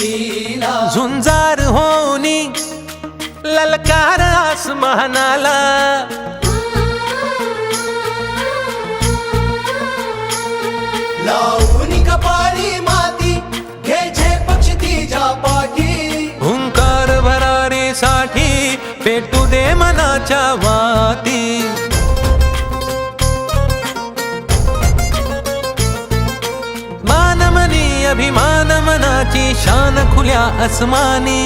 मुलीला झुंजार होनी ललकार आसमानाला, लावून कपाळी माती घ्यायचे पक्षी तिच्या पाठी, हुंकार भरारीसाठी पेटू दे मनाच्या वाती. मानमनी अभिमान मनाची शान खुल्या आसमानी,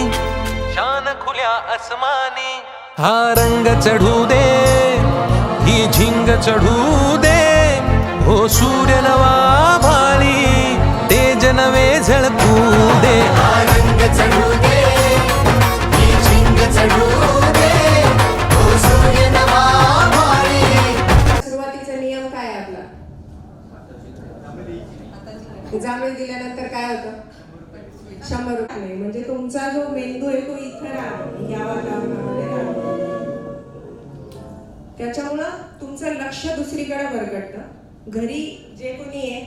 शान खुल्या आसमानी. हा रंग चढू दे, ही झिंग चढू दे, हो सूर्य नवा भाळी तेज नवे झळकू दे. हा रंग चढू दे, ही झिंग चढू दे, तो सूर्य नवा भाळी. सुरुवातीचा नियम काय आहे आपला? जामीन दिल्यानंतर काय होतं? 100 रुपये. म्हणजे तुमचा जो मेंदू आहे तो इथं राहतो, या वातावरणामध्ये राहतो. त्याच्यामुळं तुमचं लक्ष दुसरीकडे भरकटतं. घरी जे कोणी आहे,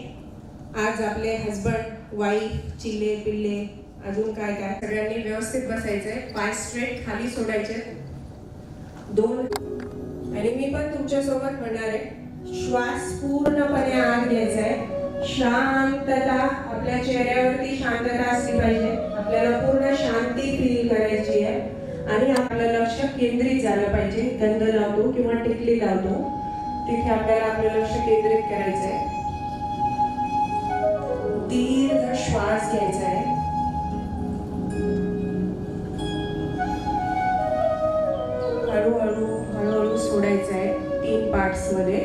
आज आपले हजबंड वाईफ चिल्ले पिल्ले अजून काय काय, सगळ्यांनी व्यवस्थित बसायचंय. पाय स्ट्रेट खाली सोडायचे 2. आणि मी पण तुमच्या सोबत म्हणणार आहे, श्वास पूर्णपणे आत घ्यायचा आहे. शांतता, आपल्या चेहऱ्यावरती शांतता असली पाहिजे. आपल्याला पूर्ण शांती फील करायची आहे आणि आपलं लक्ष केंद्रित झालं पाहिजे. गंध लावतो किंवा टिकली लावतो तिथे आपल्याला आपलं लक्ष केंद्रित करायचं आहे. दीर्घ श्वास घ्यायचा आहे. हळूहळू हळूहळू सोडायचं आहे 3 पार्ट्स मध्ये.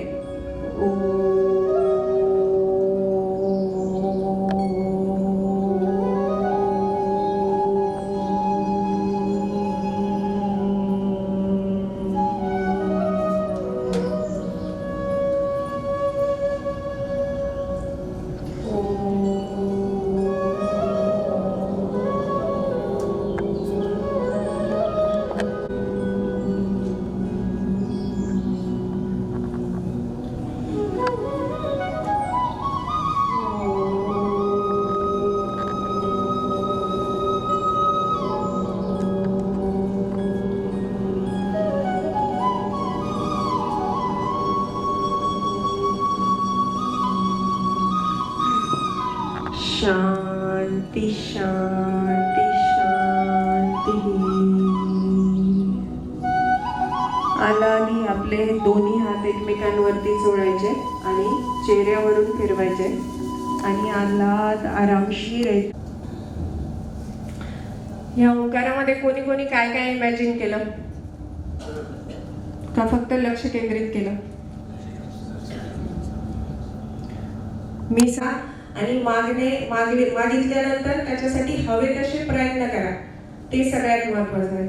शांती शांती शांती. आलानी आपले दोन्ही हात एकमेकांवरती जोडायचे आणि चेहऱ्यावरून फिरवायचे आणि आल्हाद आरामशीर आहे. या ओंकारामध्ये कोणी कोणी काय काय इमॅजिन केलं का फक्त लक्ष केंद्रित केलं? मी आणि मागितल्यानंतर त्याच्यासाठी हवे तसे प्रयत्न करा. ते सगळ्यात महत्वाचं आहे.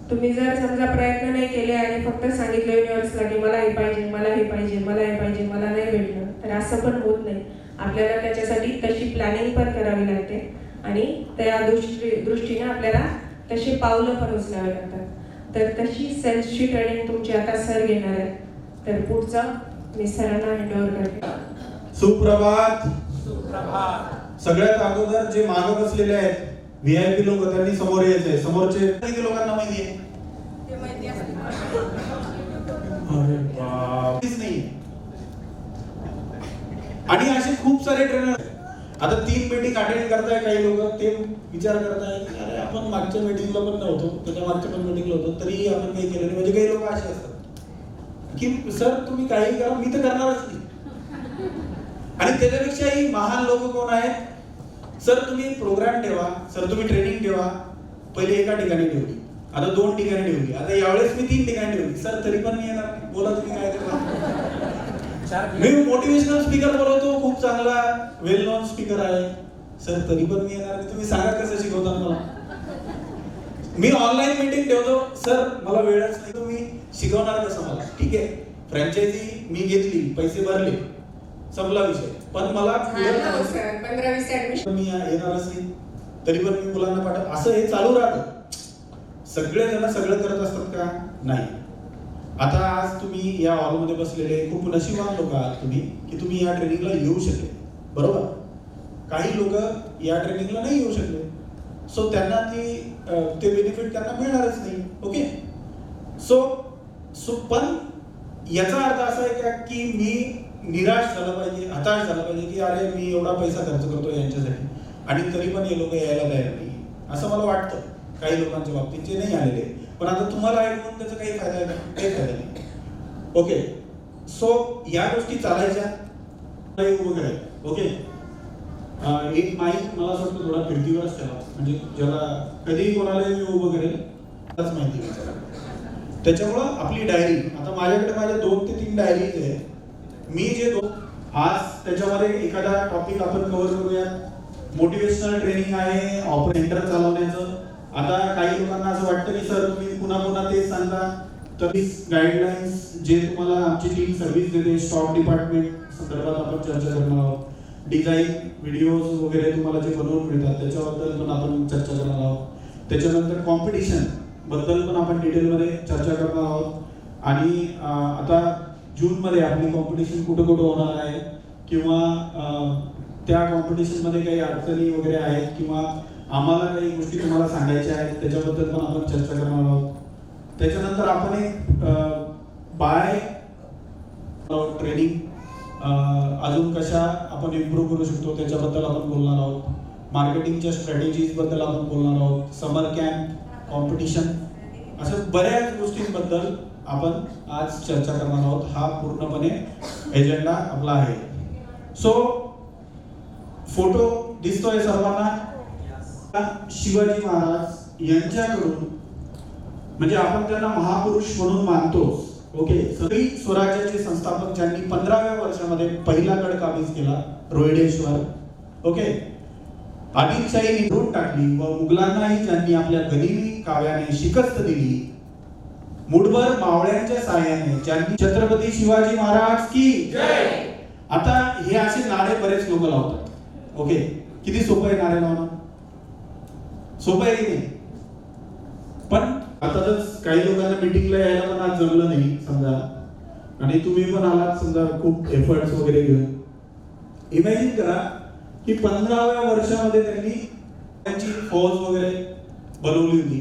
तुम्ही जर समजा प्रयत्न नाही केले आणि फक्त सांगितलं युनिव्हर्सला की मला हे पाहिजे, मला हे पाहिजे, मला हे पाहिजे, मला नाही भेटलं, तर असं पण होत नाही. आपल्याला त्याच्यासाठी तशी प्लॅनिंग पण करावी लागते आणि त्या दृष्टीने आपल्याला तशी पावलं पण उचलावी लागतात. तर तशी सेल्सची ट्रेनिंग तुमची आता सर घेणार आहे. तर पुढचं मी सरांना हँडओव्हर करते. सुप्रभात. सगळ्यात अगोदर जे मागे बसलेले आहेत व्हीआयपी लोक, त्यांनी समोर यायचंय. समोरचे किती लोकांना माहिती आहे? अरे बाप नाही. आणि असे खूप सारे ट्रेनर आता 3 मीटिंग अटेंड करताय. काही लोक ते विचार करताय की अरे आपण मागच्या मीटिंगला पण नव्हतो, त्याच्या मागच्या पण मीटिंगला होतो, तरी आपण काही केलं नाही. म्हणजे काही लोक असे असतात की सर तुम्ही काही करा, मी तर करणारच नाही. आणि त्याच्यापेक्षाही महान लोक कोण आहेत? सर तुम्ही प्रोग्राम ठेवा, सर तुम्ही ट्रेनिंग ठेवा. पहिले एका ठिकाणी ठेवली, आता 2 ठिकाणी ठेवली, आता यावेळेस मी 3 ठिकाणी ठेवली. सर तरी पण मी येणार नाही. बोला तुम्ही काय करणार? मी मोटिवेशनल स्पीकर बोलवतो, खूप चांगला वेल नोन स्पीकर आहे. सर तरी पण मी येणार नाही. तुम्ही सांगा कसं शिकवता मला. मी ऑनलाईन मीटिंग ठेवतो, सर मला वेळच नाही. तुम्ही शिकवणार कसं मला? ठीक आहे, फ्रँचायझी मी घेतली, पैसे भरले, संपला विषय. पण मला 15-20 ऍडमिशन मी येणारच नाही, तरी पण मी मुलांना पाठव. असं हे चालू राहतं. सगळे जण सगळं करत असतात का? नाही. आता आज तुम्ही या हॉलमध्ये बसलेले खूप नशिबान लोक आहात तुम्ही की तुम्ही या ट्रेनिंगला येऊ शकले, बरोबर. काही लोक या ट्रेनिंगला नाही येऊ शकले. सो त्यांना ते बेनिफिट त्यांना मिळणारच नाही. ओके, सो पण याचा अर्थ असा आहे की मी निराश झालं पाहिजे, हताश झालं पाहिजे की अरे मी एवढा पैसा खर्च करतो यांच्यासाठी आणि तरी पण हे लोक यायला तयार नाही, असं मला वाटतं काही लोकांच्या बाबतीत जे नाही आलेले. पण आता तुम्हाला ऐकून त्याचा काही फायदा आहे का? काही फायदा नाही. ओके, सो या गोष्टी चालायच्या वगैरे. ओके, एक माईक मला असं वाटतं थोडा खिडकीवरच ठेवा, म्हणजे ज्याला कधीही कोणाला उभं करेल त्याच माहिती विचारा. त्याच्यामुळं आपली डायरी, आता माझ्याकडे माझ्या 2 ते 3 डायरीज आहे. मी जे आज त्याच्यामध्ये एखादा टॉपिक आपण कव्हर करूया. मोटिवेशनल ट्रेनिंग आहे, ऑपरेशन सेंटर चालवण्याचं. आता काही लोकांना असं वाटतं की सर तुम्ही पुन्हा पुन्हा तेच सांगता, तर गाईडलाईन्स जे तुम्हाला आमची टीम सर्व्हिस देते स्टॉक डिपार्टमेंट संदर्भात आपण चर्चा करणार आहोत. डिझाईन व्हिडिओज वगैरे तुम्हाला जे बनवून मिळतात त्याच्याबद्दल पण आपण चर्चा करणार आहोत. त्याच्यानंतर कॉम्पिटिशन बद्दल पण आपण डिटेलमध्ये चर्चा करणार आहोत. आणि आता जूनमध्ये आपली कॉम्पिटिशन कुठं कुठं होणार आहे किंवा त्या कॉम्पिटिशनमध्ये काही अडचणी वगैरे आहेत किंवा आम्हाला काही गोष्टी तुम्हाला सांगायच्या आहेत त्याच्याबद्दल पण आपण चर्चा करणार आहोत. त्याच्यानंतर आपण एक बाय ट्रेनिंग अजून कशा आपण इम्प्रूव्ह करू शकतो त्याच्याबद्दल आपण बोलणार आहोत. मार्केटिंगच्या स्ट्रॅटेजीज बद्दल आपण बोलणार आहोत. समर कॅम्प, कॉम्पिटिशन, अशा बऱ्याच गोष्टींबद्दल आपण आज चर्चा करणार आहोत. हा पूर्णपणे एजेंडा आपला आहे. सो फोटो दिसतोय सर्वांना. शिवाजी महाराज यांच्याकडून, म्हणजे आपण त्यांना महापुरुष म्हणून मानतो. ओके, सगळी स्वराज्याचे संस्थापक ज्यांनी 15व्या वर्षामध्ये पहिला गड काबीज केला रोहिडेश्वर. ओके, आदिलशाही निवडून टाकली व मुघलांनाही ज्यांनी आपल्या गनिमी काव्याने शिकस्त दिली. मुठभर मावळ्यांच्या साह्याने ज्यांनी छत्रपती शिवाजी महाराज की जय. आता हे असे नारे बरेच लोक लावतात. ओके, किती सोपं आहे नारे लावणं? सोपं आहे की नाही? पण अर्थातच काही लोकांना मीटिंगला यायला पण आज जमलं नाही समजा, आणि तुम्ही पण आलात समजा खूप एफर्ट्स वगैरे घेऊन. इमॅजिन करा की 15व्या वर्षामध्ये त्यांची फौज वगैरे बनवली होती.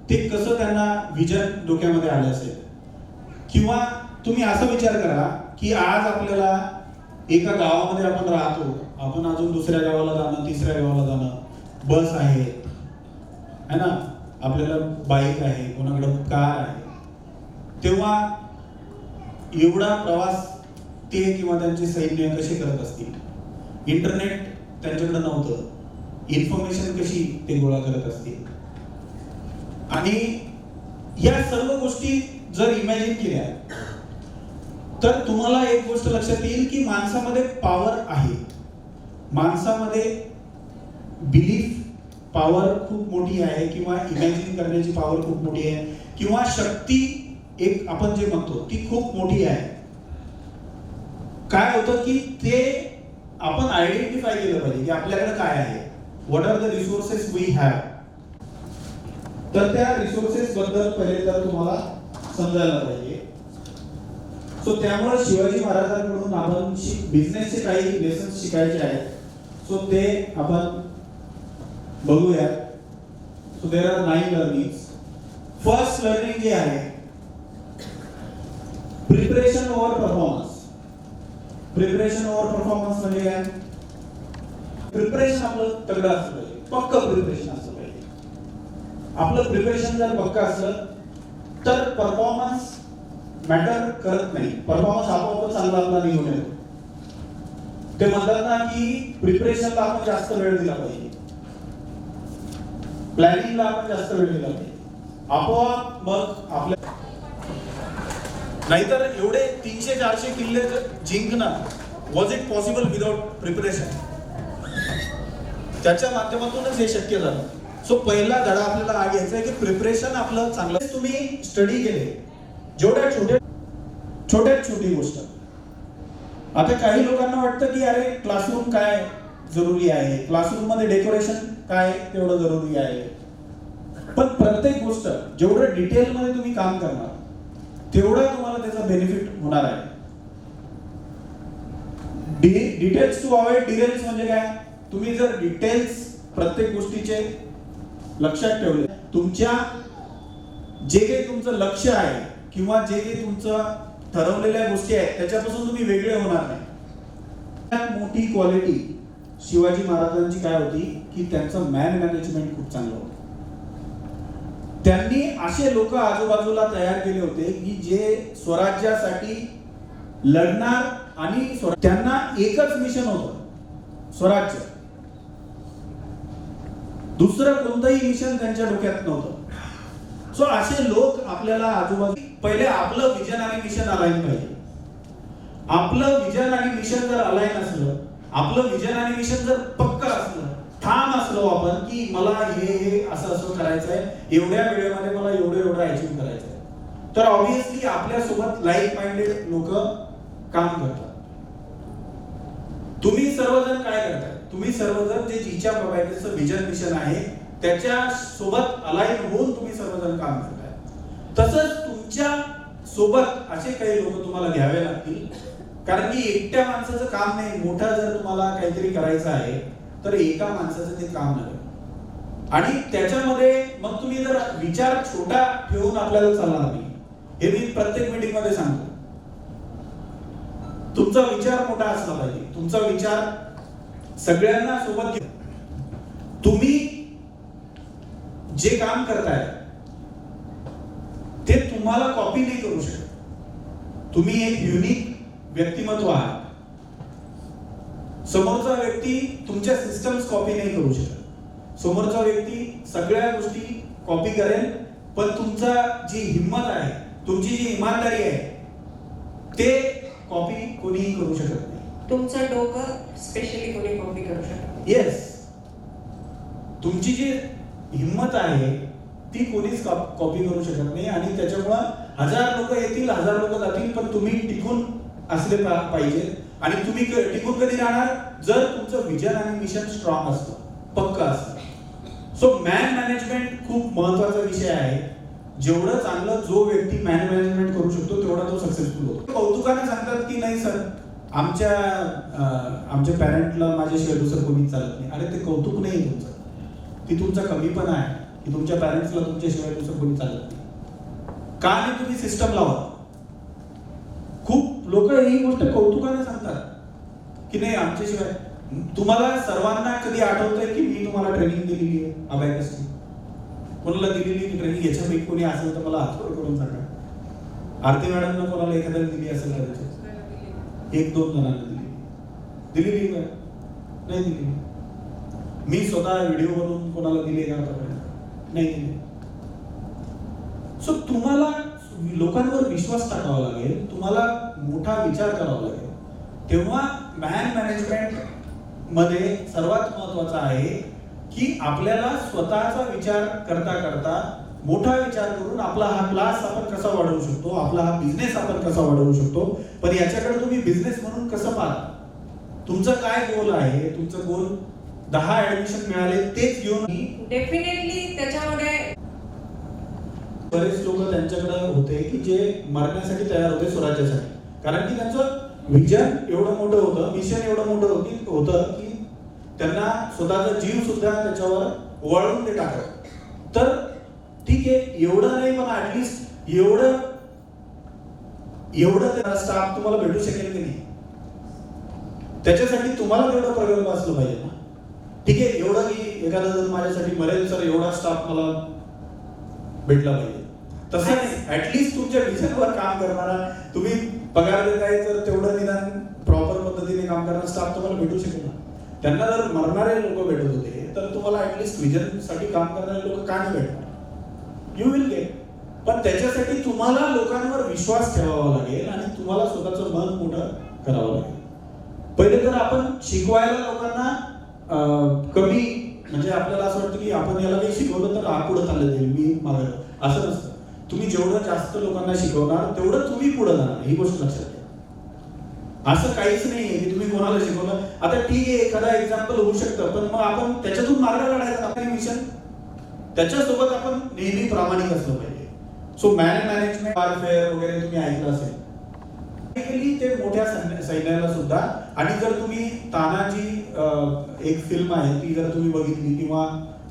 ते कसं त्यांना विजन डोक्यामध्ये आलं असेल. किंवा तुम्ही असा विचार करा की आज आपल्याला एका गावामध्ये आपण राहतो, आपण अजून दुसऱ्या गावाला जाणं, तिसऱ्या गावाला जाणं, बस आहे है ना, आपल्याला बाईक आहे, कोणाकडे कार आहे. तेव्हा एवढा प्रवास ते किंवा त्यांचे सैन्य कसे करत असतील? इंटरनेट त्यांच्याकडे नव्हतं, इन्फॉर्मेशन कशी ते गोळा करत असतील? आणि या सर्व गोष्टी जर इमॅजिन केल्या तर तुम्हाला एक गोष्ट लक्षात येईल की माणसामध्ये पॉवर आहे. माणसामध्ये बिलीफ पॉवर खूप मोठी आहे किंवा इमॅजिन करण्याची पॉवर खूप मोठी आहे किंवा शक्ती एक आपण जे म्हणतो ती खूप मोठी आहे. काय होतं की ते आपण आयडेंटिफाय केलं पाहिजे की आपल्याकडे काय आहे, what are the resources we have. तर त्या रिसोर्सेस बद्दल पहिले तर तुम्हाला समजायला पाहिजे. सो त्यामुळे शिवाजी महाराजांकडून आपण बिझनेसचे काही लेसन्स शिकायचे आहेत. सो ते आपण बघूया. So there are 9 learnings. First learning जे आहे preparation over performance. Preparation over performance म्हणजे काय? प्रिपरेशन आपलं तगडं असलं पाहिजे, पक्क प्रिपरेशन असलं पाहिजे. आपलं प्रिपरेशन जर पक्क असलं तर परफॉर्मन्स मॅटर करत नाही. परफॉर्मन्स आपोआप चांगला आपला निघून येतो. ते म्हणतात ना की प्रिपरेशनला आपण जास्त वेळ दिला पाहिजे, प्लॅनिंगला आपण जास्त वेळ दिला पाहिजे, आपोआप मग आपल्या. नाहीतर एवढे 300-400 किल्ले जिंकणं was it possible without preparation? त्याच्या माध्यमातूनच हे शक्य झालं. सो पहिला धडा आपल्याला घ्यायचा आहे की प्रिपरेशन आपलं चांगलं. तुम्ही स्टडी केले जेवढ्या छोटी गोष्ट. आता काही लोकांना वाटतं की अरे क्लासरूम काय जरुरी आहे, क्लासरूम मध्ये डेकोरेशन काय तेवढं जरुरी आहे. पण प्रत्येक गोष्ट जेवढं डिटेल मध्ये तुम्ही काम करणार तेवढा तुम्हाला त्याचा बेनिफिट होणार आहे. डिटेल्स टू अवॉइड डिटेल्स म्हणजे काय? तुम्ही जर डिटेल्स प्रत्येक गोष्टीचे लक्षात ठेवले. तुमच्या जे काही तुमचं लक्ष्य आहे किंवा जे काही तुमचं ठरवलेल्या गोष्टी आहेत त्याच्यापासून तुम्ही वेगळे होणार नाही. सगळ्यात मोठी क्वालिटी शिवाजी महाराजांची काय होती की त्यांचं मॅनेजमेंट खूप चांगलं होतं. त्यांनी असे लोक आजूबाजूला तयार केले होते की जे स्वराज्यासाठी लढणार आणि त्यांना एकच मिशन होतं, स्वराज्य. दुसरं कोणतंही मिशन त्यांच्या डोक्यात नव्हतं. सो असे लोक आपल्याला आजूबाजू पहिले आपलं विजन आणि मिशन अलाइन पाहिजे. आपलं विजन आणि मिशन जर अलाइन असलं, आपलं विजन आणि मिशन जर पक्क असलं, ठाम असलो आपण की मला हे असं असं करायचं आहे, एवढ्या वेळेमध्ये मला एवढं अचीव्ह करायचं आहे, तर ऑब्व्हियसली आपल्या सोबत लाईक माइंडेड लोक काम करतात. तुम्ही सर्वजण काय करताय? तुम्ही सर्वजण जे जिच्या प्रभागाचं विजन मिशन आहे त्याच्या सोबत अलाइन होऊन तुम्ही सर्वजण काम करताय. तसंच तुमच्या सोबत असे काही लोक तुम्हाला घ्यावे लागतील, कारण की एकट्या माणसाचं काम नाही. मोठा जर तुम्हाला काहीतरी करायचं आहे तर एका माणसाचं ते काम नाही. आणि त्याच्यामध्ये मग तुम्ही जर विचार छोटा ठेवून आपल्याला चालणार नाही. हे मी प्रत्येक मीटिंग मध्ये सांगतो. तुमचा विचार मोठा असला पाहिजे. तुमचा विचार सगळ्यांना सोबत घ्या. तुम्ही जे काम करताय ते तुम्हाला कॉपी नाही करू शकत. तुम्ही एक युनिक व्यक्तिमत्व आहात. समोरचा व्यक्ती तुमच्या सिस्टम्स कॉपी नाही करू शकत. समोरचा व्यक्ती सगळ्या गोष्टी कॉपी करेल, पण तुमचा जी हिम्मत आहे, तुमची जी इमानदारी आहे ते कॉपी कोणीही करू शकत नाही. तुमचं डोकं स्पेशली कोणी कॉपी करू शकत. येस, तुमची जी हिम्मत आहे ती कोणीच कॉपी करू शकत नाही. आणि त्याच्यामुळं 1000 लोक येतील, 1000 लोक जातील, पण तुम्ही टिकून असले पाहिजे. आणि तुम्ही टिकून कधी राहणार? जर तुमचं विजन आणि मिशन स्ट्रॉंग असतं, पक्का असतं. सो मॅनेजमेंट खूप महत्वाचा विषय आहे. जेवढं चांगलं जो व्यक्ती मॅनेजमेंट करू शकतो तेवढा तो सक्सेसफुल होतो. कौतुकाने सांगतात की नाही सर, आमच्या पॅरेंटला माझ्याशिवाय दुसरं कोणीच चालत नाही. अरे ते कौतुक नाही तुमचं, ती तुमचा कमीपणा आहे की तुमच्या पॅरेंट्सला तुमच्याशिवाय दुसरं कोणी चालत नाही. का नाही तुम्ही सिस्टम लावा. खूप लोक ही गोष्ट कौतुकाने सांगतात की नाही आमच्याशिवाय. तुम्हाला सर्वांना कधी आठवतंय की मी तुम्हाला ट्रेनिंग दिलेली आहे अबॅकसची? कोणाला दिलेली ट्रेनिंग याच्यापैकी कोणी असेल तर मला हातवर करून सांगा. आरती मॅडमला कोणाला एखाद्याला दिली असेल कदाचित, 1-2 जणांना दिलेली का? नाही दिली. मी स्वतः व्हिडिओ बनवून कोणाला दिले का आतापर्यंत? नाही दिले. सो तुम्हाला लोकांवर विश्वास टाकावा लागेल, तुम्हाला मोठा विचार करावा लागेल. तेव्हा मॅनेजमेंट मध्ये सर्वात महत्वाचं आहे की आपल्याला स्वतःचा विचार करता करता मोठा विचार करून आपला हा क्लास आपण कसा वाढवू शकतो, आपला हा बिझनेस आपण कसा वाढवू शकतो. पण याच्याकडे तुम्ही बिझनेस म्हणून कसं पाहता? तुमचं काय गोल आहे? तुमचं गोल 10 ऍडमिशन मिळाले तेच घेऊन. डेफिनेटली त्याच्यामध्ये बरेच लोक त्यांच्याकडे होते की जे मरण्यासाठी तयार होते स्वराज्यासाठी, कारण की त्यांचं विजन एवढं मोठं होतं, मिशन एवढं मोठं होतं की त्यांना स्वतःचा जीव सुद्धा त्याच्यावर वळवून ते टाकत. तर ठीक आहे, एवढं नाही पण ऍटलिस्ट एवढं त्याला स्टाफ तुम्हाला भेटू शकेल की नाही, त्याच्यासाठी तुम्हाला तेवढं प्रगल्भ असलं पाहिजे ना. ठीक आहे, एवढं की एखादा जर माझ्यासाठी मरेल सर एवढा स्टाफ मला भेटला पाहिजे, तसं नाही. ऍटलिस्ट तुमच्या विजनवर काम करणारा, तुम्ही पगार देताय तर तेवढं निदान प्रॉपर पद्धतीने काम करणारा स्टाफ तुम्हाला भेटू शकेल ना. त्यांना जर मरणारे लोक भेटत होते तर तुम्हाला ऍटलिस्ट विजन साठी काम करणारे लोक का नाही भेटणार? You will get. पण त्याच्यासाठी तुम्हाला लोकांवर विश्वास ठेवावा लागेल आणि तुम्हाला स्वतःचं मन मोठं करावं लागेल. पहिले तर आपण शिकवायला लोकांना कमी, म्हणजे आपल्याला असं वाटतं की आपण याला काही शिकवलं तर हा पुढे चाललं जाईल, मी मागं. असं नसतं. तुम्ही जेवढं जास्त लोकांना शिकवणार तेवढं तुम्ही पुढे जाणार, ही गोष्ट लक्षात घ्या. असं काहीच नाहीये की तुम्ही कोणाला शिकवलं. आता ठीक आहे, एखादा एक्झाम्पल होऊ शकतं, पण मग आपण त्याच्यातून मार्ग काढायचा. आपले मिशन त्याच्यासोबत आपण नेहमी प्रामाणिक असलं पाहिजे. सो मॅनेजमेंट वॉरफेअर वगैरे तुम्ही ऐकलं असेल. ते मोठ्या सैन्याला सुद्धा. आणि जर तुम्ही तानाजी एक फिल्म आहे ती जर तुम्ही बघितली किंवा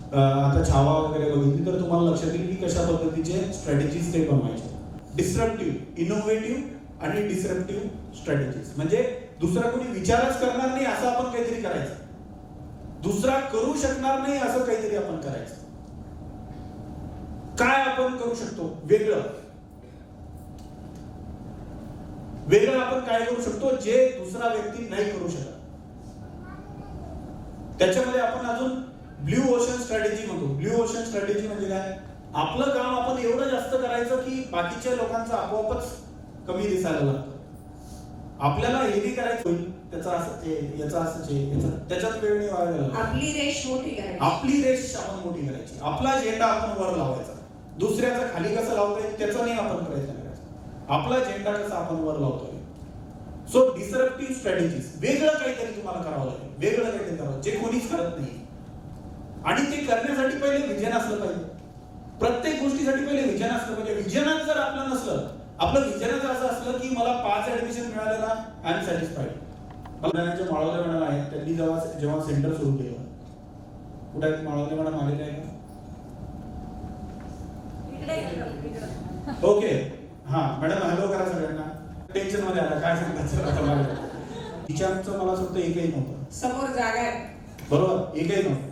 आता छावा वगैरे बघितली तर तुम्हाला लक्षात येईल की कशा पद्धतीचे स्ट्रॅटेजीज ते बनवायचे. डिस्रप्टिव्ह, इनोव्हेटिव्ह आणि डिस्रप्टिव्ह स्ट्रॅटेजीज म्हणजे दुसरा कोणी विचारच करणार नाही असं आपण काहीतरी करायचं, दुसरा करू शकणार नाही असं काहीतरी आपण करायचं. काय आपण करू शकतो वेगळं वेगळं आपण काय करू शकतो जे दुसरा व्यक्ती नाही करू शकत. त्याच्यामध्ये आपण अजून ब्ल्यू ओशन स्ट्रॅटेजी म्हणतो. ब्ल्यू ओशन स्ट्रॅटेजी म्हणजे काय, आपलं काम आपण एवढं जास्त करायचं की बाकीच्या लोकांचं आपोआपच कमी दिसायला लागतं. आपल्याला हे नाही करायचं होईल त्याचा असंच आहे, याचा असंच आहे, याचा त्याच्यात वेळ नाही वाढवायला. आपली रेष मोठी करायची, आपली रेष आपण मोठी करायची, आपला झेंडा आपण वर लावायचा. दुसऱ्याचा खाली कसं लावता येईल त्याचा नाही आपण प्रयत्न करायचा, आपला झेंडा कसा आपण वर लावतोय. सो डिसरप्टिव्ह स्ट्रॅटेजीज, वेगळं काहीतरी तुम्हाला करावं लागेल, वेगळं काहीतरी करावं जे कोणीच करत नाही. आणि ते करण्यासाठी पहिले विजन असलं पाहिजे. प्रत्येक गोष्टीसाठी पहिले विजन असलं पाहिजे. विजनच जर आपलं नसलं, आपलं विजनच असं असलं की मला 5 ऍडमिशन मिळाले ना आय एम सॅटिस्फाईड. बुलढाण्याच्या माळवले मॅडम आहेत, त्यांनी जेव्हा सेंटर सुरू केलं, कुठे माळवले मॅडम आलेले आहे का? ओके, हा मॅडम हॅलो करा सगळ्यांना. टेन्शन मध्ये आला काय सांगतात. टीचरचं मला फक्त एकही नव्हतं, समोर जागा आहे बरोबर, एकही नव्हतं.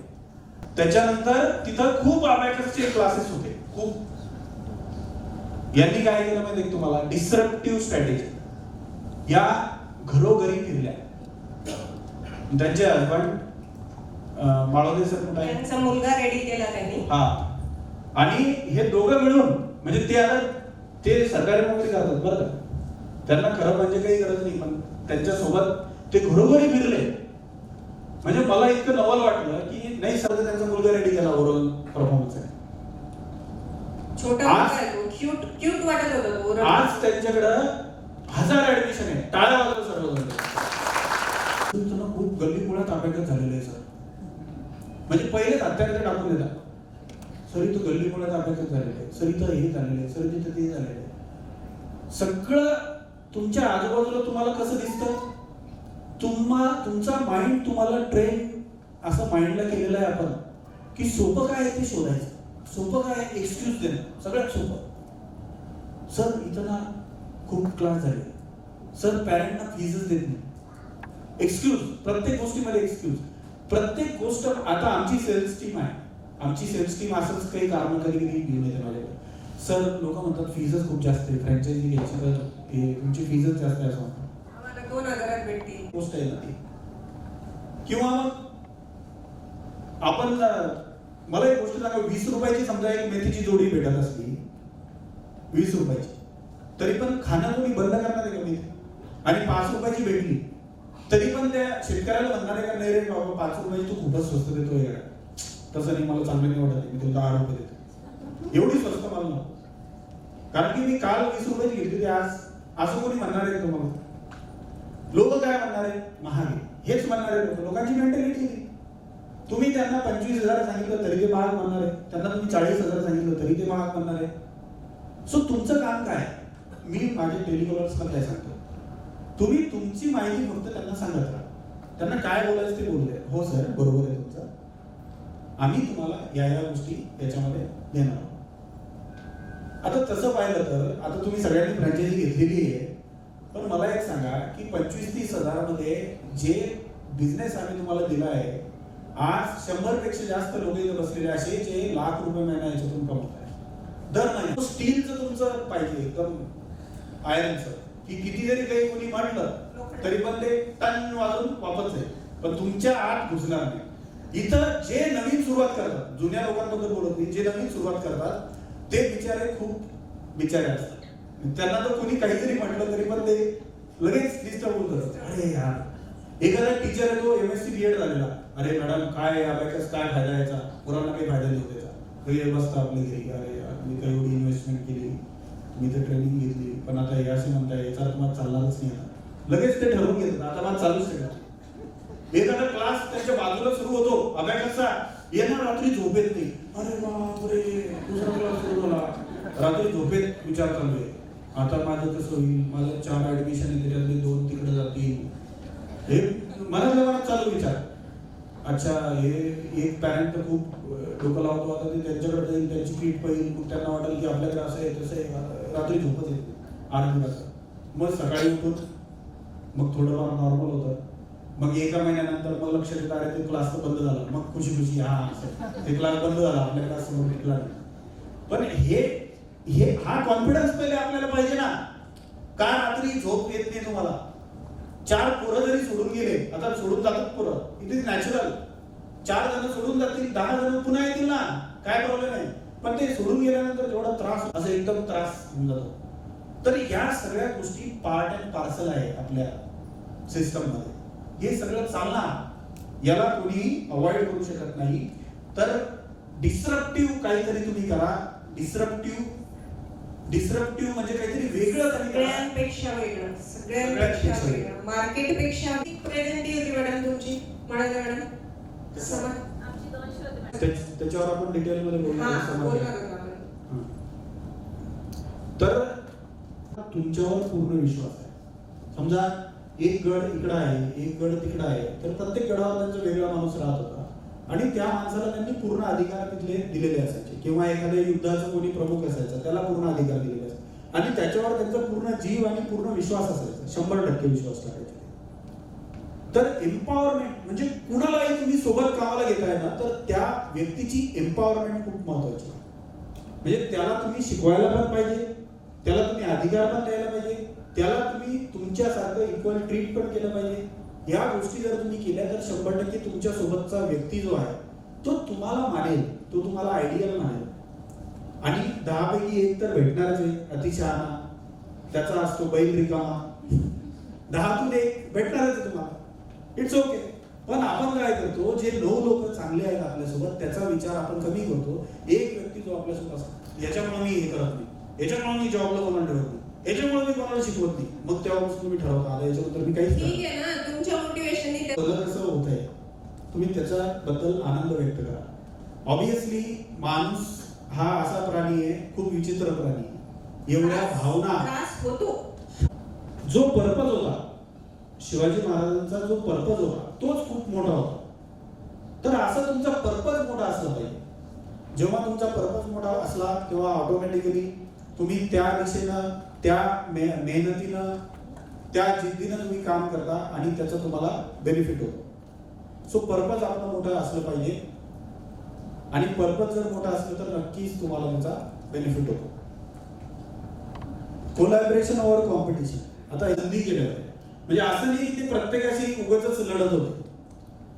त्याच्यानंतर तिथं खूप अबॅकसचे क्लासेस होते, खूप. यांनी काय केलं माहिती तुम्हाला, डिसरप्टिव्ह स्ट्रॅटेजी. या घरोघरी फिरल्या. त्यांचे हजबंड माळवदे सर कुठे आहे, त्यांचा मुलगा रेडी केला त्यांनी. हा, आणि हे दोघं मिळून म्हणजे ते आता ते सरकारी नोकरी करतात बरं का, त्यांना खरं म्हणजे काही गरज नाही, पण त्यांच्या सोबत ते घरोघरी फिरले. म्हणजे मला इतकं नवल वाटलं की नाही सर त्यांचा मुलगा रेडी केला ओव्हरऑल परफॉर्मन्स आहे. छोटा मुलगा तो क्यूट क्यूट वाटत होता तो. आज त्यांच्याकडं 1000 ऍडमिशन आहे, टाळ्या वाजवत सर्वजण. त्यांना खूप गल्ली मुळात अभ्यास झालेलं आहे सर. म्हणजे पहिलेच हत्यारे टाकून देतात, सर इथं गल्ली मुळात अभ्यास झालेलं आहे, सर इथं हे झालेलं आहे, सर तिथं ते झालेलं आहे. सगळं तुमच्या आजूबाजूला तुम्हाला कसं दिसतं, तुमचा माइंड तुम्हाला ट्रेन असं माइंडला केलेलं आहे आपण की सोपं काय आहे ते शोधायचं, सोपं काय आहे एक्सक्यूज देणं, सगळ्यात सोपं. सर इथं ना खूप क्लास झाले, सर पॅरेंटना फीजच देत नाही, एक्सक्यूज. प्रत्येक गोष्टीमध्ये एक्सक्यूज, प्रत्येक गोष्ट. आता आमची सेल्स टीम आहे, आमची सेल्स टीम असंच काही कारण कधी कधी घेऊन येते माझ्याकडे. सर लोक म्हणतात फीजच खूप जास्त आहे, फ्रँचायझी घ्यायची तर तुमची फीजच जास्त आहे असं म्हणतात. आम्हाला 2000 भेटतील गोष्ट आहे ना ती. किंवा मग आपण मला एक गोष्ट सांगा, 20 रुपयाची समजा एक मेथीची जोडी भेटत असली, 20 रुपयाची, तरी पण खाणं कोणी बंद करणार आहे का मेथी? आणि 5 रुपयाची भेटली तरी पण त्या शेतकऱ्याला म्हणणार आहे का नाही रे बाबा 5 रुपयाची तू खूपच स्वस्त देतोय का? तसं नाही, मला चांगलं नाही वाटत, मी तुला 10 रुपये देतो. एवढी स्वस्त मला नको, कारण की मी काल 20 रुपयाची घेतली होती, आज असं कोणी म्हणणार आहे तुम्हाला? लोक काय म्हणणार आहे, महाग आहे हेच म्हणणार आहे. लोकांची मेंटॅलिटी. तुम्ही त्यांना 25,000 सांगितलं तरी ते महाग म्हणणार आहे, त्यांना तुम्ही 40,000 सांगितलं तरी ते महाग म्हणणार आहे. सो तुमचं काम काय, मी माझ्या टेलिकॉलर्सला काय सांगतो, तुम्ही तुमची माहिती फक्त त्यांना सांगत राहा, त्यांना काय बोलायचं ते बोलू द्या. हो सर बरोबर आहे तुमचं, आम्ही तुम्हाला या गोष्टी याच्यामध्ये देणार आहोत. आता तसं पाहिलं तर आता तुम्ही सगळ्यांनी फ्रँचायझी घेतलेली आहे, पण मला एक सांगा की 25-30 हजारामध्ये जे बिझनेस आम्ही तुम्हाला दिला आहे, आज 100 पेक्षा जास्त लोक इथे बसलेले असे जे लाख रुपये महिना याच्यातून कमवत आहे दर महिना. स्टीलचं तुमचं पाहिजे एकदम आयरनचं, की किती जरी काही कोणी म्हटलं तरी पण ते टन वाजून वापस आहे, पण तुमच्या आत घुसणार नाही. इथं जे नवीन सुरुवात करतात, जुन्या लोकांबद्दल बोलत नाही, जे नवीन सुरुवात करतात ते बिचारे खूप बिचारे असतात. त्यांना तर कोणी काहीतरी म्हटलं तरी पण ते लगेच डिस्टर्ब होतात. अरे यार, एखादा टीचर आहे तो MSc B.Ed झालेला, अरे मॅडम काय अबॅकस काय फायदा याचा, पोरांना काही फायदा नाही होत याचा, बसता आपल्या घरी. अरे यार मी काही एवढी इन्व्हेस्टमेंट केली, मी तर ट्रेनिंग घेतली, पण आता हे असे म्हणताय याचा अर्थ मला चालणारच नाही. लगेच ते ठरवून घेतात आता मला चालूच नाही. एखादा क्लास त्यांच्या बाजूला सुरू होतो अबॅकसचा, येणार रात्री झोपेत नाही, अरे बापरे दुसरा क्लास सुरू झाला, रात्री झोपेत विचार चालू आहे, आता माझं कसं होईल, माझं 4 ऍडमिशन आहे त्याच्यातले 2 तिकडे जातील, हे मनातल्या मनात चालू विचार. अच्छा हे एक पॅरेंट तर खूप डोकं लावतो, आता ते त्यांच्याकडे जाईल, त्यांची पीठ पाहिजे, मग त्यांना वाटेल की आपल्याकडे असं आहे तसं आहे, रात्री झोपच येते आर्मी असं. मग सकाळी उठून मग थोडंफार नॉर्मल होतं. मग एका महिन्यानंतर मग लक्ष देत अरे ते क्लास तर बंद झाला, मग खुशी हा असं ते क्लास बंद झाला, आपल्याकडे असं टिकला नाही. पण हे हा कॉन्फिडन्स पहिले आपल्याला पाहिजे ना. का रात्री झोप येत नाही तुम्हाला? 4 पोरं जरी सोडून गेले, आता सोडून जातात पोरं, इट इज नॅचरल. 4 जण सोडून जातील, 10 जण पुन्हा येतील ना, काय प्रॉब्लेम आहे. पण ते सोडून गेल्यानंतर जेवढा त्रास असं एकदम त्रास होऊन जातो. तर या सगळ्या गोष्टी पार्ट अँड पार्सल आहे आपल्या सिस्टम मध्ये. हे सगळं चालणार, याला कोणी अवॉइड करू शकत नाही. तर डिस्रप्टिव्ह काहीतरी तुम्ही करा. डिस्रप्टिव्ह म्हणजे काहीतरी वेगळं तरी करा. सगळ्यांपेक्षा वेगळं, सगळ्यांपेक्षा वेगळं, मार्केटपेक्षा. प्रेझेंटी होती मॅडम तुमची, म्हणाले मॅडम त्याच्यावर आपण डिटेल मध्ये बोलणार. तर तुमच्यावर पूर्ण विश्वास आहे. समजा एक गड इकडं आहे, एक गड तिकडं आहे, तर प्रत्येक गडावर त्यांचा वेगळा माणूस राहत होता आणि त्या माणसाला त्यांनी पूर्ण अधिकार तिथले दिलेले असायचे. किंवा एखाद्या युद्धाचा कोणी प्रमुख असायचा, त्याला पूर्ण अधिकार दिलेले असायचे आणि त्याच्यावर त्यांचा पूर्ण जीव आणि पूर्ण विश्वास असायचा, 100% विश्वास टाकायचा. तर एम्पॉवरमेंट म्हणजे कुणालाही तुम्ही सोबत कामाला घेताय ना, तर त्या व्यक्तीची एम्पॉवरमेंट खूप महत्वाची आहे. म्हणजे त्याला तुम्ही शिकवायला पण पाहिजे, त्याला तुम्ही अधिकार पण द्यायला पाहिजे, त्याला तुम्ही तुमच्यासारखं इक्वल ट्रीट पण केलं पाहिजे. या गोष्टी जर तुम्ही केल्या तर 100% तुमच्या सोबतचा व्यक्ती जो आहे तो तुम्हाला मानेल, तो तुम्हाला आयडियल मानेल. आणि 10 पैकी 1 तर भेटणारच आहे, अतिशहाणा, त्याचा असतो बैल रिकामा. 10तून 1 भेटणारच आहे तुम्हाला, इट्स ओके. पण आपण काय करतो, जे 9 लोक चांगले आहेत आपल्यासोबत त्याचा विचार आपण कमी करतो. एक व्यक्ती जो आपल्यासोबत असतो, याच्यामुळे मी हे करत नाही, याच्यामुळे मी जॉबला कोणाला ठेवत नाही, याच्यामुळे मी कोणाला शिकवत नाही, मग तेव्हापासून तुम्ही ठरवता आता याच्याबद्दल मी काहीच ठीक आहे ना. तुमच्या मोटिवेशनने कसं होत आहे, तुम्ही त्याच्याबद्दल आनंद व्यक्त करा. ऑब्विसली माणूस हा असा प्राणी आहे, खूप विचित्र प्राणी आहे. एवढ्या भावना, त्रास होतो. जो पर्पज होता शिवाजी महाराजांचा, जो पर्पज होता तोच खूप मोठा होता. तर असा तुमचा पर्पज मोठा असला पाहिजे. जेव्हा तुमचा पर्पज मोठा असला तेव्हा ऑटोमॅटिकली तुम्ही त्या दिशेनं, त्या मेहनतीनं, त्या जिद्दीनं तुम्ही काम करता आणि त्याचा तुम्हाला बेनिफिट होतो. सो पर्पज आपलं मोठं असलं पाहिजे आणि पर्पज जर मोठा असलं तर नक्कीच तुम्हाला त्याचा बेनिफिट होतो. Collaboration over competition. आता संधी केलं आहे म्हणजे असं नाही की ते प्रत्येकाशी उगाचच लढत होते.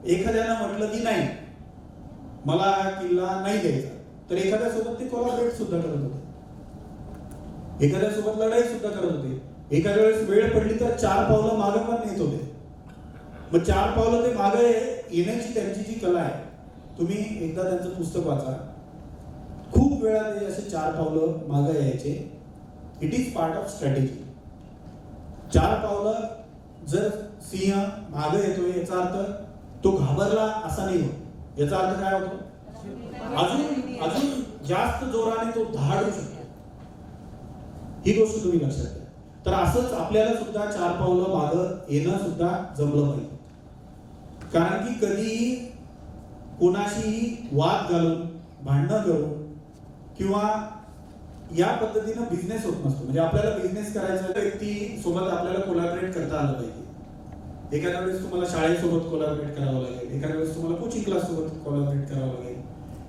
एखाद्यानं म्हटलं की नाही मला हा किल्ला नाही द्यायचा, तर एखाद्यासोबत ते कोलॅबरेट सुद्धा करत होते, एखाद्यासोबत लढाई सुद्धा करत होते. एखाद्या वेळेस वेळ पडली तर 4 पावलं मागे पण नेत होते. मग 4 पावलं ते मागे येण्याची त्यांची जी कला आहे, तुम्ही एकदा त्यांचं पुस्तक वाचा. खूप वेळा ते असे 4 पावलं मागे यायचे. It is part of strategy. 4 पावलं जर सिंह मागे येतोय याचा अर्थ तो घाबरला असा नाही होत. याचा अर्थ काय होतो, अजून जास्त जोराने तो धाडू शकतो. ही गोष्ट तुम्ही लक्षात घ्या. तर असंच आपल्याला सुद्धा 4 पावलं मागं येणं सुद्धा जमलं पाहिजे. कारण की कधीही कोणाशीही वाद घालून, भांडणं करून किंवा या पद्धतीनं बिझनेस होत नसतो. म्हणजे आपल्याला बिझनेस करायचा व्यक्ती सोबत आपल्याला कोलॅबरेट करता आलं पाहिजे. एखाद्या वेळेस तुम्हाला शाळेसोबत कोलॅबरेट करावं लागेल, एखाद्या वेळेस तुम्हाला कोचिंग क्लास सोबत कोलॅबरेट करावं लागेल,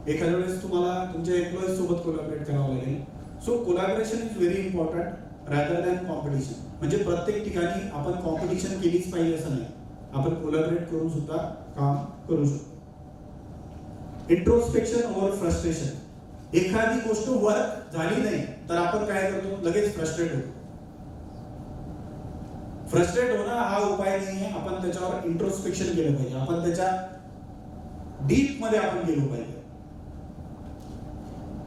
एखाद्या वेळेस तुम्हाला तुमच्या एम्प्लॉईज सोबत कोलॅबरेट करावं लागेल. So collaboration is very important rather than competition. म्हणजे प्रत्येक ठिकाणी आपण कॉम्पिटिशन केलीच पाहिजे असं नाही, आपण कोलॅबरेट करून सुद्धा काम करू शकतो. Introspection over frustration. एखादी गोष्ट वर्क झाली नाही तर आपण काय करतो, लगेच फ्रस्ट्रेट होतो. फ्रस्ट्रेट होणं हा उपाय नाही आहे. आपण त्याच्यावर इंट्रोस्पेक्शन केलं पाहिजे, आपण त्याच्या डीप मध्ये आपण गेलो पाहिजे.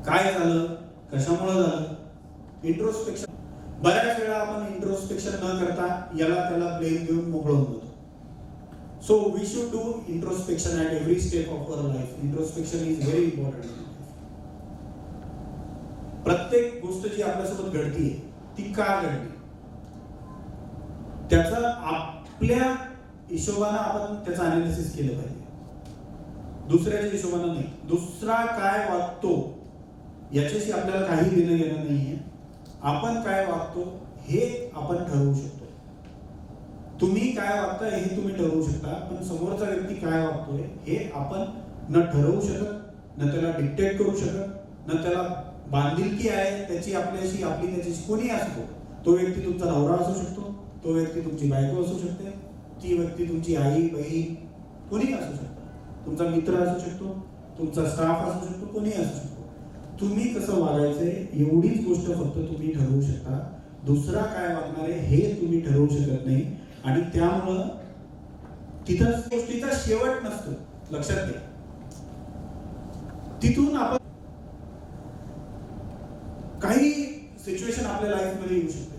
काय झालं, कशामुळे झालं, इंट्रोस्पेक्शन. बऱ्याच वेळा आपण इंट्रोस्पेक्शन न करता याला त्याला ब्लेम देऊन मोकळं होतो. So we should do introspection at every step of our life. Introspection is very important. प्रत्येक गोष्ट जी आपल्यासोबत घडतीये ती का घडली, त्याचा आपल्या हिशोबाने आपण त्याचं अनालिसिस केलं पाहिजे. दुसऱ्याच्या हिशोबाने नाही. दुसरा काय वागतो याच्याशी आपल्याला काही देणं घेणं नाहीये. आपण काय वागतो हे आपण ठरवू शकतो. तुम्ही काय वागताय हे तुम्ही ठरवू शकता, पण समोरचा व्यक्ती काय वागतोय हे आपण न ठरवू शकत, न त्याला डिक्टेट करू शकत, न त्याला बांधिलकी आहे त्याची आपल्याशी, आपली त्याच्याशी. कोणी असतो, तो व्यक्ती तुमचा नवरा असू शकतो, तो व्यक्ती तुमची बायको असू शकते, ती व्यक्ती तुमची आई बहीण कोणी असू शकतो, तुमचा मित्र असू शकतो, तुमचा स्टाफ असू शकतो, कोणी असू शकतो. तुम्ही कसं वागायचंय एवढीच गोष्ट फक्त तुम्ही ठरवू शकता. दुसरा काय वागणार आहे हे तुम्ही ठरवू शकत नाही. आणि त्यामुळं तिथं गोष्टीचा शेवट नसतो, लक्षात घ्या. तिथून आपण काही सिच्युएशन आपल्या लाईफ मध्ये येऊ शकते,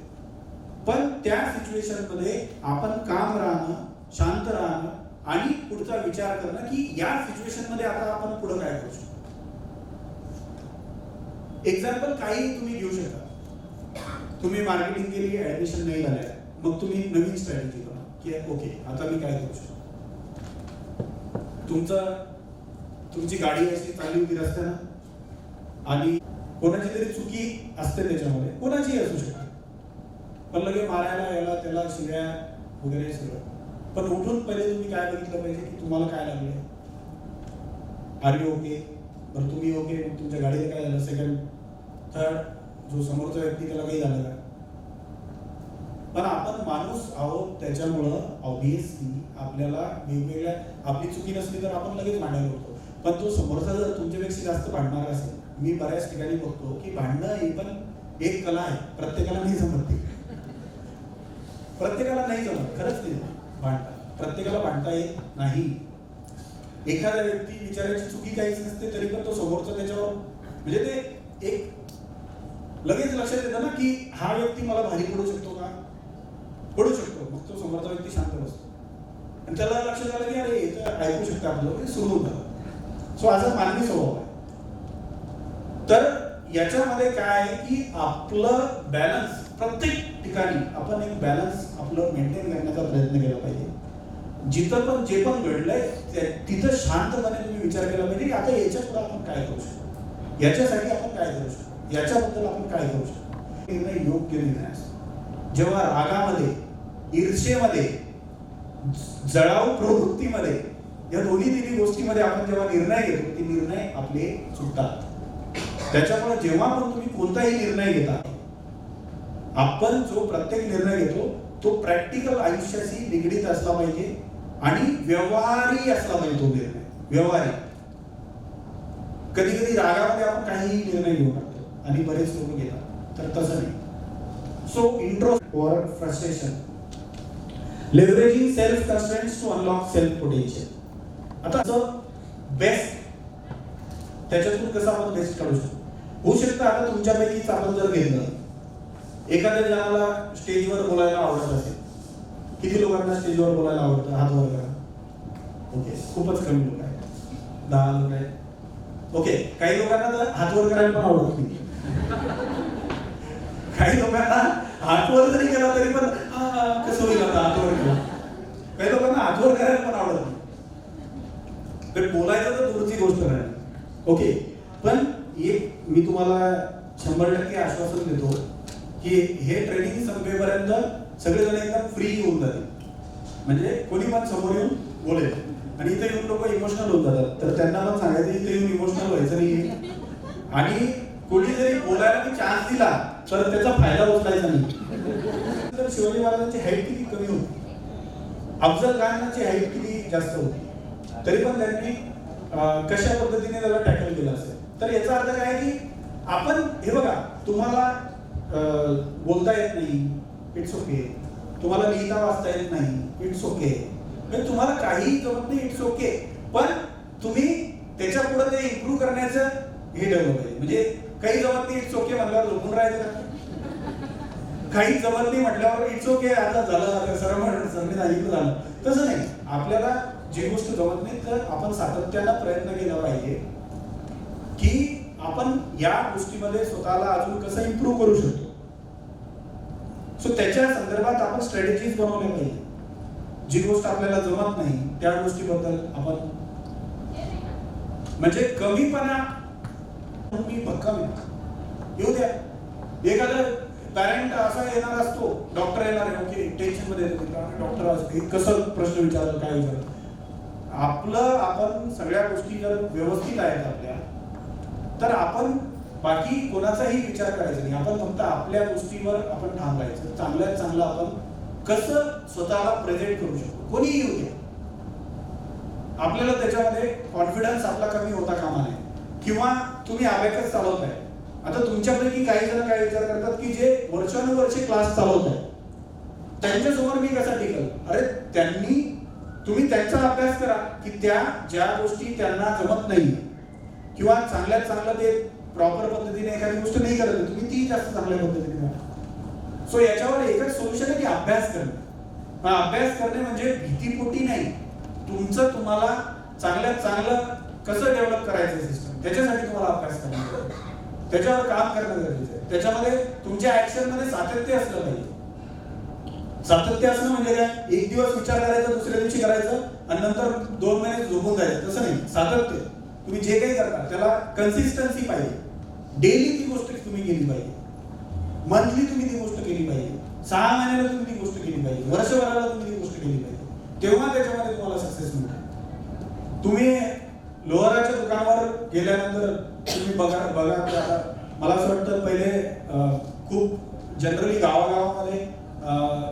पण त्या सिच्युएशन मध्ये आपण काम राहणं, शांत राहणं आणि पुढचा विचार करणं की या सिच्युएशन मध्ये आता आपण पुढे काय करू शकतो. एक्झाम्पल काही तुम्ही घेऊ शकता. तुम्ही मार्केटिंग केली, ऍडमिशन नाही झाल्या, मग तुम्ही नवीन स्ट्रॅटेजी करा की ओके आता मी काय करू शकतो. तुमची गाडी अशी चालली होती रस्त्यानं आणि कोणाची तरी चुकी असते त्याच्यामध्ये, कोणाची असू शकते, पण लगे मारायला याला त्याला शिव्या वगैरे सगळं. पण उठून पहिले तुम्ही काय बघितलं पाहिजे की तुम्हाला काय लागले, आर यू ओके. बरं तुम्ही ओके, तुमच्या गाडीला काय झालं, सेकंड थर्ड जो समोरचा व्यक्ती त्याला काही झालं का. पण आपण माणूस आहोत, त्याच्यामुळं ऑब्विसली आपल्याला वेगवेगळ्या, आपली चुकी नसली तर आपण लगेच भांडायला होतो. पण तो समोरचा जर तुमच्यापेक्षा जास्त भांडणार असेल, मी बऱ्याच ठिकाणी बघतो की भांडणं ही पण एक कला आहे, प्रत्येकाला नाही जमत ती. प्रत्येकाला नाही जमत, खरंच नाही भांडता, प्रत्येकाला भांडता येत नाही. एखादा व्यक्ती विचारायची चुकी काहीच नसते तरी पण तो समोरचा त्याच्यावर म्हणजे ते एक लगेच लक्षात येतं ना की हा व्यक्ती मला भारी पडू शकतो का, पडू शकतो. मग तो समोरचा व्यक्ती शांत बसतो आणि त्याला लक्षात आलं की अरे इथं ऐकू शकतो आपलं, सुरू होतं. सो असा मानवी स्वभाव आहे. तर याच्यामध्ये काय आहे की आपलं बॅलन्स प्रत्येक ठिकाणी आपण एक बॅलन्स आपलं मेंटेन करण्याचा प्रयत्न केला पाहिजे. जिथं पण जे पण घडलंय तिथं शांतपणे तुम्ही विचार केला पाहिजे की आता याच्या पुढे आपण काय करू शकतो, याच्यासाठी आपण काय करू शकतो, याच्याबद्दल आपण काय करू शकतो. निर्णय योग्य निर्णय असतो. जेव्हा रागामध्ये, ईर्षेमध्ये, जळाऊ प्रवृत्तीमध्ये, या दोन्ही तिन्ही गोष्टीमध्ये आपण जेव्हा निर्णय घेतो ते निर्णय आपले चुकतात. त्याच्यामुळे जेव्हा पण तुम्ही कोणताही निर्णय घेता, आपण जो प्रत्येक निर्णय घेतो तो प्रॅक्टिकल आयुष्याशी निगडीत असला पाहिजे आणि व्यवहारी असला पाहिजे तो निर्णय. व्यवहारी. कधी कधी रागामध्ये आपण काहीही निर्णय घेऊ शकतो आणि बरेच लोक घेतात, तर तसं नाही. सो इंट्रो और frustration, leveraging self constraints to unlock self potential. आता बेस्ट त्याच्यातून कसं आपण बेस्ट काढू शकतो. होऊ शकतं आता तुमच्यापैकीच आपण जर घेतलं, एखाद्या जणाला स्टेजवर बोलायला आवडत असेल. किती लोकांना स्टेजवर बोलायला आवडतं, हात वर करा. ओके, खूपच कमी लोक आहेत, 10 लोक आहेत. ओके, काही लोकांना तर हात वर करायला पण आवडत नाही. काही लोकांना हात वर जरी केला तरी पण कसं होईल आता हात वर केला. काही लोकांना हात वर करायला पण आवडत नाही. तर बोलायचं तर दूरची गोष्ट नाही. ओके, पण एक मी तुम्हाला 100% आश्वासन देतो की हे ट्रेनिंग संपेपर्यंत सगळेजण एकदम फ्री होऊन जातील. म्हणजे कोणी पण समोर येऊन बोलेल आणि इथे येऊन लोक इमोशनल होऊन जातात, तर त्यांना पण सांगायचं इथे येऊन इमोशनल व्हायचं नाही. आणि कोणी जरी बोलायला चान्स दिला तर त्याचा फायदा उचलायचा नाही. तर शिवाजी महाराजांची हाईट किती कमी होती, अफजल खानाची हाईट किती जास्त होती, तरी पण त्यांनी कशा पद्धतीने त्याला टॅकल केलं असेल. तर याचा अर्थ काय की आपण हे बघा, तुम्हाला बोलता येत नाही, इट्स ओके. तुम्हाला लिहिता वाचता येत नाही, इट्स ओके. म्हणजे तुम्हाला काही जमत नाही, इट्स ओके. पण तुम्ही त्याच्या पुढे ते इम्प्रूव्ह करण्याचं हे ठेवलं पाहिजे. म्हणजे काही जमत नाही, इट्स ओके म्हटल्यावर झोपून राहायचं का? काही जमत नाही म्हटल्यावर इट्स ओके, आता झालं सरळ झालं, तसं नाही. आपल्याला जी गोष्ट जमत नाही तर आपण सातत्यानं प्रयत्न केला पाहिजे की आपण या गोष्टीमध्ये स्वतःला अजून कसं इम्प्रूव्ह करू शकतो. सो त्याच्या संदर्भात आपण स्ट्रॅटेजीज बनवल्या पाहिजे. जी गोष्ट आपल्याला जमत नाही त्या गोष्टीबद्दल आपण म्हणजे कमीपणा मी भक्कम येऊ द्या. एखादा पॅरेंट असा येणार असतो, डॉक्टर येणार आहे, ओके टेन्शन मध्ये डॉक्टर असते, कसं प्रश्न विचारलं काय विचारलं. आपलं आपण सगळ्या गोष्टी जर व्यवस्थित आहेत आपल्या, तर आपण बाकी कोणाचाही विचार करायचा नाही. आपण फक्त आपल्या गोष्टीवर आपण ठाम राहायचं. चांगल्यात चांगलं आपण कसं स्वतःला प्रेझेंट करू शकतो, कोणीही येऊ द्या. आपल्याला त्याच्यामध्ये कॉन्फिडन्स आपला कमी होता कामा नये. किंवा तुम्ही अबॅकस चालवताय, आता तुमच्यापैकी काही जण काय विचार करतात की जे वर्षानुवर्षे क्लास चालवत आहे त्यांच्यासमोर मी कसा टिकल. अरे तुम्ही त्यांचा अभ्यास करा की त्या ज्या गोष्टी त्यांना जमत नाही किंवा चांगल्यात चांगलं ते प्रॉपर पद्धतीने एखादी गोष्ट नाही करत, तुम्ही ती जास्त चांगल्या पद्धतीने करा. सो याच्यावर एकच सोल्युशन आहे की अभ्यास करणे. अभ्यास करणे म्हणजे भीतीपोटी नाही, तुमचं तुम्हाला चांगल्यात चांगलं कसं डेव्हलप करायचं सिस्टम, त्याच्यासाठी तुम्हाला अभ्यास करणं, त्याच्यावर काम करणं गरजेचं आहे. त्याच्यामध्ये तुमच्या ऍक्शन मध्ये सातत्य असलं पाहिजे. सातत्य असणं म्हणजे काय, एक दिवस विचार करायचा दुसऱ्या दिवशी करायचं आणि नंतर 2 महिने झोपून जायचं, तसं नाही. सातत्य, तुम्ही जे काही करता त्याला कन्सिस्टन्सी पाहिजे. डेली ती गोष्ट तुम्ही केली पाहिजे, मंथली तुम्ही ती गोष्ट केली पाहिजे, 6 महिन्याला तुम्ही ती गोष्ट केली पाहिजे, वर्षभराला तुम्ही ती गोष्ट केली पाहिजे. तेव्हा त्याच्यामध्ये तुम्हाला सक्सेस मिळते. तुम्ही लोहाराच्या दुकानावर गेल्यानंतर तुम्ही बघा आता मला असं वाटतं पहिले खूप जनरली गावागावामध्ये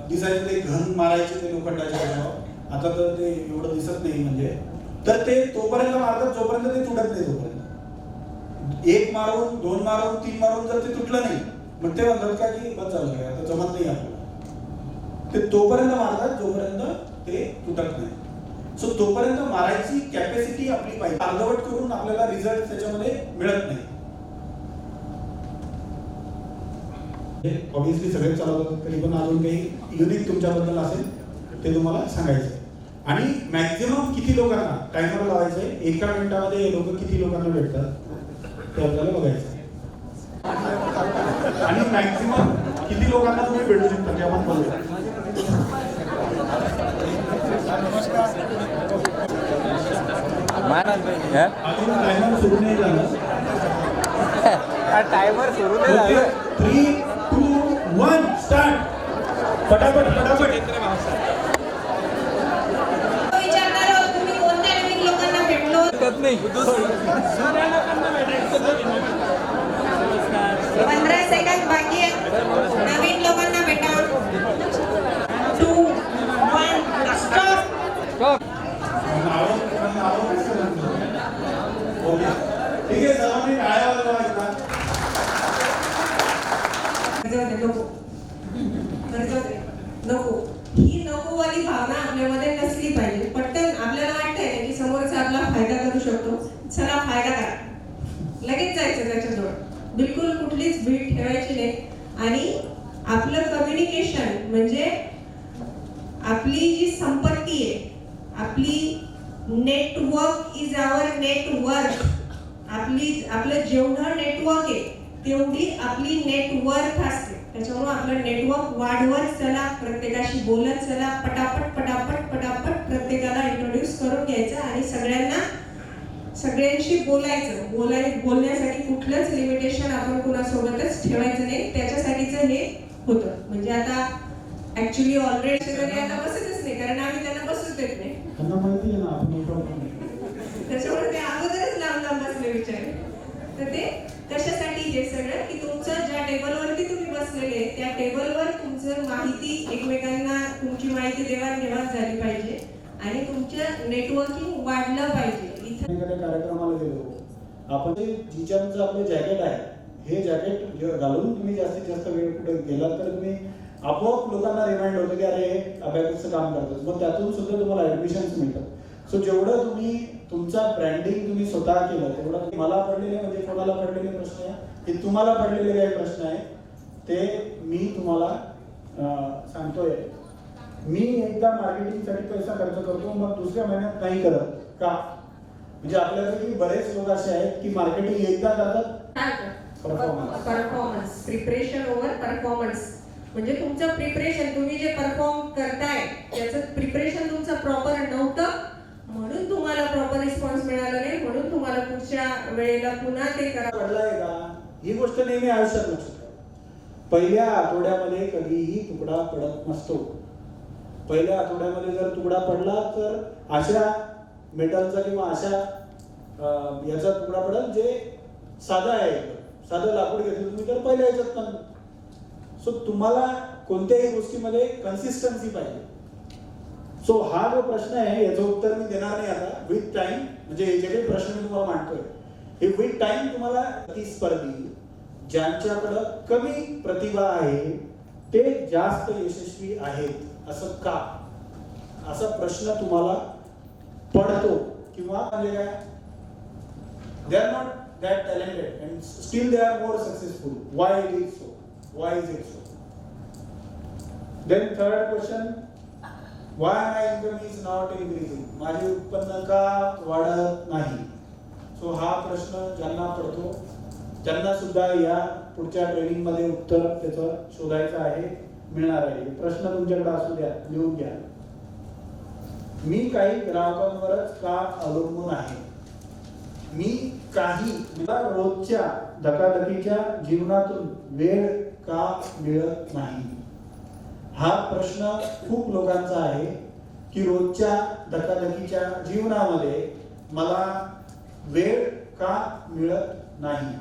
दिसायचं ते घन मारायचे ते लोखंडाच्या ह्याच्यावर. आता तर ते एवढं दिसत नाही. म्हणजे तर ते तोपर्यंत मारतात जोपर्यंत ते तुटत नाही. तोपर्यंत 1 मारून 2 मारून 3 मारून जर ते तुटलं नाही मग ते म्हणतात का की बस झालं काय, आता जमत नाही आपल्याला. ते तोपर्यंत मारतात जोपर्यंत ते तुटत नाही. सो तोपर्यंत मारायची कॅपॅसिटी आपली पाहिजे. अर्धवट करून आपल्याला रिझल्ट त्याच्यामध्ये मिळत नाही. ऑब्विसली सगळे चालवतात, तरी पण अजून काही युनिक तुमच्याबद्दल असेल ते तुम्हाला सांगायचं. आणि मॅक्झिमम किती लोकांना टायमर लावायचंय, 1 मिनिटामध्ये लोक किती लोकांना भेटतात ते आपल्याला बघायचं. आणि मॅक्झिमम किती लोकांना तुम्ही भेटू शकता ते आपण बघूया. अजून टायमर सुरू नाही झालं. टायमर सुरू नाही झालं. 3, 2, 1 स्टार्ट. पटापट पटापट. विचारणार आहोत तुम्ही कोणत्या नवीन लोकांना भेटलो. नाही 15 सेकंद बाकी आहेत. नवीन लोकांना भेटा. 2, 1 स्टॉप. ठीक आहे, सर्वांनी टाळ्या वाजवायच्या. नको, ही नकोवाली भावना आपल्यामध्ये नसली पाहिजे. पटकन आपल्याला वाटतंय की समोरचा आपला फायदा करू शकतो, चला फायदा करा, लगेच जायचं त्याच्याजवळ. बिलकुल कुठलीच भीड ठेवायची नाही. आणि आपलं कम्युनिकेशन म्हणजे आपली जी संपत्ती आहे, आपली नेटवर्क इज आवर नेटवर्क. आपलं जेवढं नेटवर्क आहे तेवढी आपली नेटवर्क असते. त्याच्यामुळे आपलं नेटवर्क वाढवत चला, प्रत्येकाशी बोलत चला, पटापट पटापट पटापट प्रत्येकाला इंट्रोड्यूस करून घ्यायचं आणि सगळ्यांशी बोलण्यासाठी कुठलंच लिमिटेशन आपण कुणासोबतच ठेवायचं नाही. त्याच्यासाठीच हे होतं. म्हणजे आता ऍक्च्युली ऑलरेडी आता बसतच नाही, कारण आम्ही त्यांना बसूच देत नाही. त्याच्यामुळे ते अगोदरच लांब बसले विचार. तर ते कशासाठी हे सगळं की तुमचं ज्या टेबलवरती तुम्ही बसलेले त्या टेबलवर तुमचं माहिती एकमेकांना तुमची माहिती देवाणघेवाण झाली पाहिजे आणि तुमचं नेटवर्किंग वाढलं पाहिजे. इथे कार्यक्रमाला गेलो आपण, जिच्याचं आपलं जॅकेट आहे, हे जॅकेट घालून तुम्ही जास्तीत जास्त वेळ कुठे गेलात तर तुम्ही आपोआप लोकांना रिमाइंड होतं की अरे अभ्यासाचं काम करतात. मग त्यातून सुद्धा तुम्हाला ऍडमिशन्स मिळतात. सो जेवढं तुम्ही तुमचा ब्रँडिंग तुम्ही स्वतः केलं तेवढं मला पडलेले म्हणजे कोणाला पडलेले प्रश्न आहे की तुम्हाला पडलेले काही प्रश्न आहे ते मी तुम्हाला सांगतोय. मी एकदा मार्केटिंगसाठी पैसा खर्च करतो, मग दुसऱ्या महिन्यात नाही करत का? म्हणजे आपल्याकडे बरेच लोक असे आहेत की मार्केटिंग एकदा करतात, परफॉर्मन्स, प्रिपरेशन ओव्हर परफॉर्मन्स. म्हणजे तुमचं प्रिपरेशन, तुम्ही जे परफॉर्म करताय त्याचं प्रिपरेशन तुमचं प्रॉपर नव्हतं म्हणून तुम्हाला प्रॉपर रिस्पॉन्स मिळाला नाही, म्हणून तुम्हाला पुढच्या वेळेला पुन्हा ते करा. पडलाय का ही गोष्ट नेहमी आयुष्यात लक्षात ठेवा. पहिल्या आठवड्यामध्ये कधीही तुकडा पडत नसतो. पहिल्या आठवड्यामध्ये जर तुकडा पडला तर अशा मेटलचा किंवा अशा याचा तुकडा पडेल जे साधा आहे, साधं लाकूड घेतलं तुम्ही तर पहिल्या याच्यात नाही. सो तुम्हाला कोणत्याही गोष्टीमध्ये कन्सिस्टन्सी पाहिजे. सो हा जो प्रश्न आहे याचं उत्तर मी देणार नाही आता. विथ टाइम म्हणजे जे काही प्रश्न मी तुम्हाला मांडतोय हे विथ टाइम तुम्हाला प्रतिस्पर्धी ज्यांच्याकडं कमी प्रतिभा आहे ते जास्त यशस्वी आहेत असं का, असा प्रश्न तुम्हाला पडतो. किंवा म्हणजे काय, they are not that talented and still they are more successful. Why it is so, why is it so. Then third question, why my income is not increasing, माझे उत्पन्न का वाढत नाही. सो हा प्रश्न ज्यांना पडतो त्यांना सुद्धा या पुढच्या ट्रेनिंग मध्ये उत्तर त्याचं शोधायचं आहे, मिळणार आहे. प्रश्न तुमच्याकडे असू द्या, लिहून घ्या. मी काही ग्राहकांवरच का अवलंबून आहे, मी काही मला रोजच्या धकाधकीच्या जीवनातून वेळ का मिळत नाही. हा प्रश्न खूप लोकांचा आहे की रोजच्या धकाधकीच्या जीवनामध्ये मला वेळ का मिळत नाही.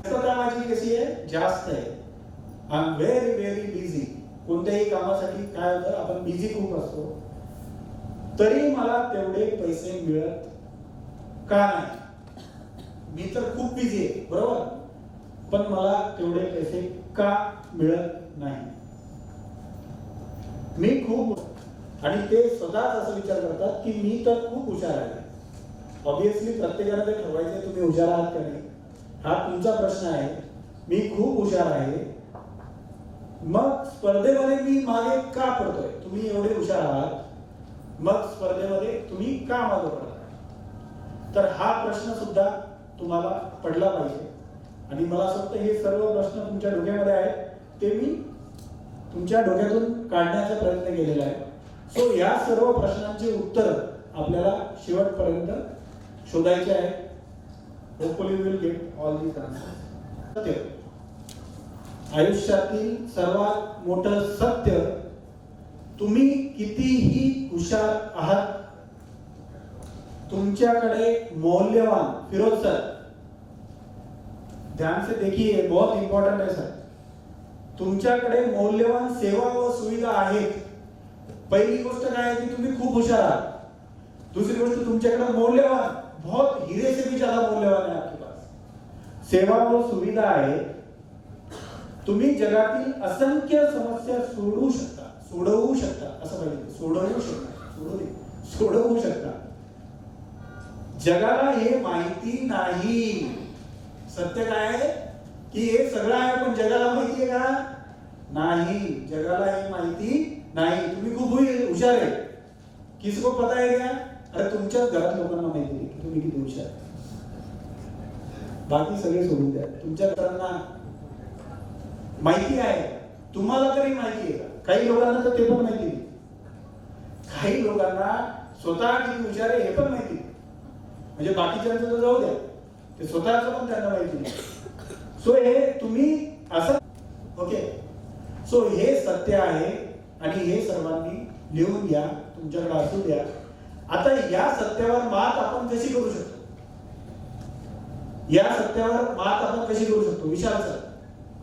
माझी कशी आहे, जास्त आहे. I am very very busy. कोणत्याही कामासाठी काय होतं, आपण बिझी खूप असतो, तरी मला तेवढे पैसे मिळत का नाही. मी तर खूप बिझी आहे बरोबर, पण मला तेवढे पैसे का मिळत नाही. मी खूप, आणि ते स्वतःच असं विचार करतात की मी तर खूप हुशार आहे. ऑब्विसली प्रत्येकाला ते ठरवायचं तुम्ही हुशार आहात का नाही, हा तुमचा प्रश्न आहे. मी खूप हुशार आहे, मग स्पर्धेमध्ये मी मागे का पडतोय. तुम्ही एवढे हुशार आहात, मग स्पर्धेमध्ये तुम्ही का मागे पडताय. तर हा प्रश्न सुद्धा तुम्हाला पडला पाहिजे. आणि मला असं वाटतं हे सर्व प्रश्न तुमच्या डोक्यामध्ये आहेत, ते मी तुमच्या डोक्यातून काढण्याचा प्रयत्न केलेला आहे. सो या सर्व प्रश्नांचे उत्तर आपल्याला शेवटपर्यंत शोधायचे आहे. Hopefully will get all these answers. सत्य, आयुष्यातील सर्वात मोठं सत्य, तुम्ही कितीही हुशार आहात, तुमच्याकडे मौल्यवान, फिरोज सर ध्यान से देखिए, बहुत इंपॉर्टंट है सर, तुमच्याकडे मौल्यवान सेवा व सुविधा आहेत. पहिली गोष्ट काय आहे की तुम्ही खूप हुशार आहात. दूसरी गोष्ट तुमच्याकडे मौल्यवान, बहुत हीरे से भी ज्यादा मौल्यवान है आपके पास, सेवा व सुविधा आहे. तुम्ही जगातील असंख्य समस्या सोडवू शकता असं पाहिजे, सोडवू शकता. जगाला हे माहिती नाही. सत्य काय आहे की हे सगळं आहे, पण जगाला माहिती आहे का नाही. जगाला हे माहिती नाही. तुम्ही खूप हुशार आहे, किसको पता है क्या, अरे तुमच्याच घरात लोकांना माहिती आहे की तुम्ही किती हुशार आहे. बाकी सगळे सोडून द्या, तुमच्या घरांना माहिती आहे. तुम्हाला तरी माहिती आहे का, काही लोकांना तर ते पण माहिती नाही. काही लोकांना स्वतः किती हुशार आहे हे पण माहिती नाही. म्हणजे बाकीच्यांचं तर जाऊ द्या, ते स्वतःचं पण त्यांना माहिती नाही. सो हे तुम्ही असं, ओके. सो हे सत्य आहे आणि हे सर्वांनी लिहून घ्या, तुमच्याकडे असू द्या. आता या सत्यावर मात आपण कशी करू शकतो, या सत्यावर मात आपण कशी करू शकतो. विशाल सर,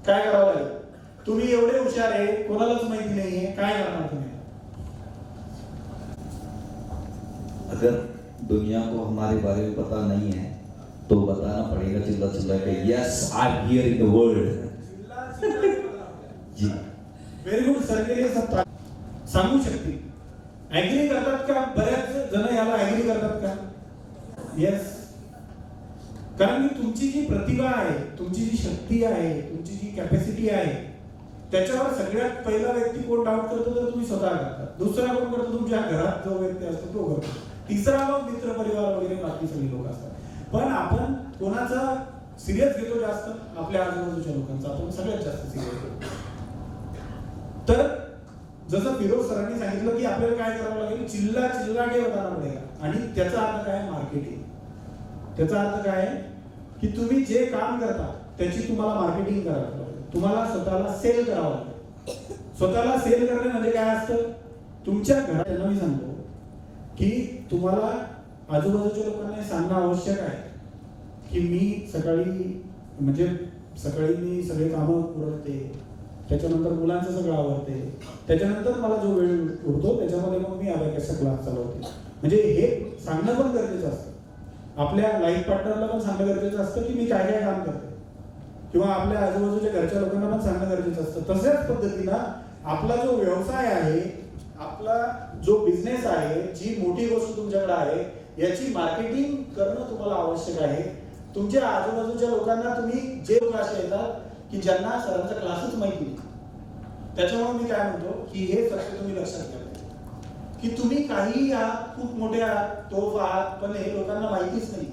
काय करावं लागेल. तुम्ही एवढे हुशार आहे, कोणालाच माहिती नाहीये, काय करणार तुम्ही. अगर दुनिया को हमारे बारे में पता नहीं है तो बताना पड़ेगा चिल्ला चिल्ला के, yes I am here in the world. जी व्हेरी गुड सर, के सब सांगू शकते. ऍग्री करतात का, बऱ्याच जण याला ऍग्री करतात का. येस, कारण की तुमची जी प्रतिभा आहे, तुमची जी शक्ती आहे, तुमची जी कॅपॅसिटी आहे, त्याच्यावर सगळ्यात पहिला व्यक्ती कोण डाऊट करतो तर तुम्ही स्वतः करता. दुसरा कोण करतो, तुमच्या घरात जो व्यक्ती असतो तो करतो. तिसरा मग मित्र परिवार वगैरे बाकी सगळी लोक असतात. पण आपण कोणाचा सिरियस घेतो जास्त, आपल्या आजूबाजूच्या लोकांचा आपण सगळ्यात जास्त सिरियस घेतो. तर जसं फिरोज सरांनी सांगितलं की आपल्याला काय करावं लागेल, चिल्ला के बताना पडेगा. आणि त्याचा अर्थ काय, मार्केटिंग. त्याचा अर्थ काय की तुम्ही जे काम करता त्याची तुम्हाला मार्केटिंग करावं लागेल, तुम्हाला स्वतःला सेल करावं लागेल. स्वतःला सेल करणे म्हणजे काय असतं, तुमच्या घरात त्यांना मी सांगतो की तुम्हाला आजूबाजूच्या लोकांना सांगणं आवश्यक आहे की मी सकाळी मी सगळे कामं उरकते, त्याच्यानंतर मुलांचं सगळं आवडते, त्याच्यानंतर मला जो वेळ उरतो त्याच्यामध्ये मग मी अभ्यासाचा क्लास चालवते. म्हणजे हे सांगणं पण गरजेचं असतं. आपल्या लाईफ पार्टनरला पण सांगणं गरजेचं असतं की मी काय काय काम करते, किंवा आपल्या आजूबाजूच्या घरच्या लोकांना पण सांगणं गरजेचं असतं. तशाच पद्धतीनं आपला जो व्यवसाय आहे, आपला जो बिझनेस आहे, जी मोठी गोष्ट तुमच्याकडे आहे, याची मार्केटिंग करणं तुम्हाला आवश्यक आहे. तुमच्या आजूबाजूच्या लोकांना तुम्ही जे लोक असे येतात की ज्यांना सरांचा क्लासच माहिती नाही, त्याच्यामुळे मी काय म्हणतो की हे सत्य तुम्ही लक्षात घ्या की तुम्ही काही आहात, खूप मोठे आहात, तोफ आहात, पण हे लोकांना माहितीच नाही.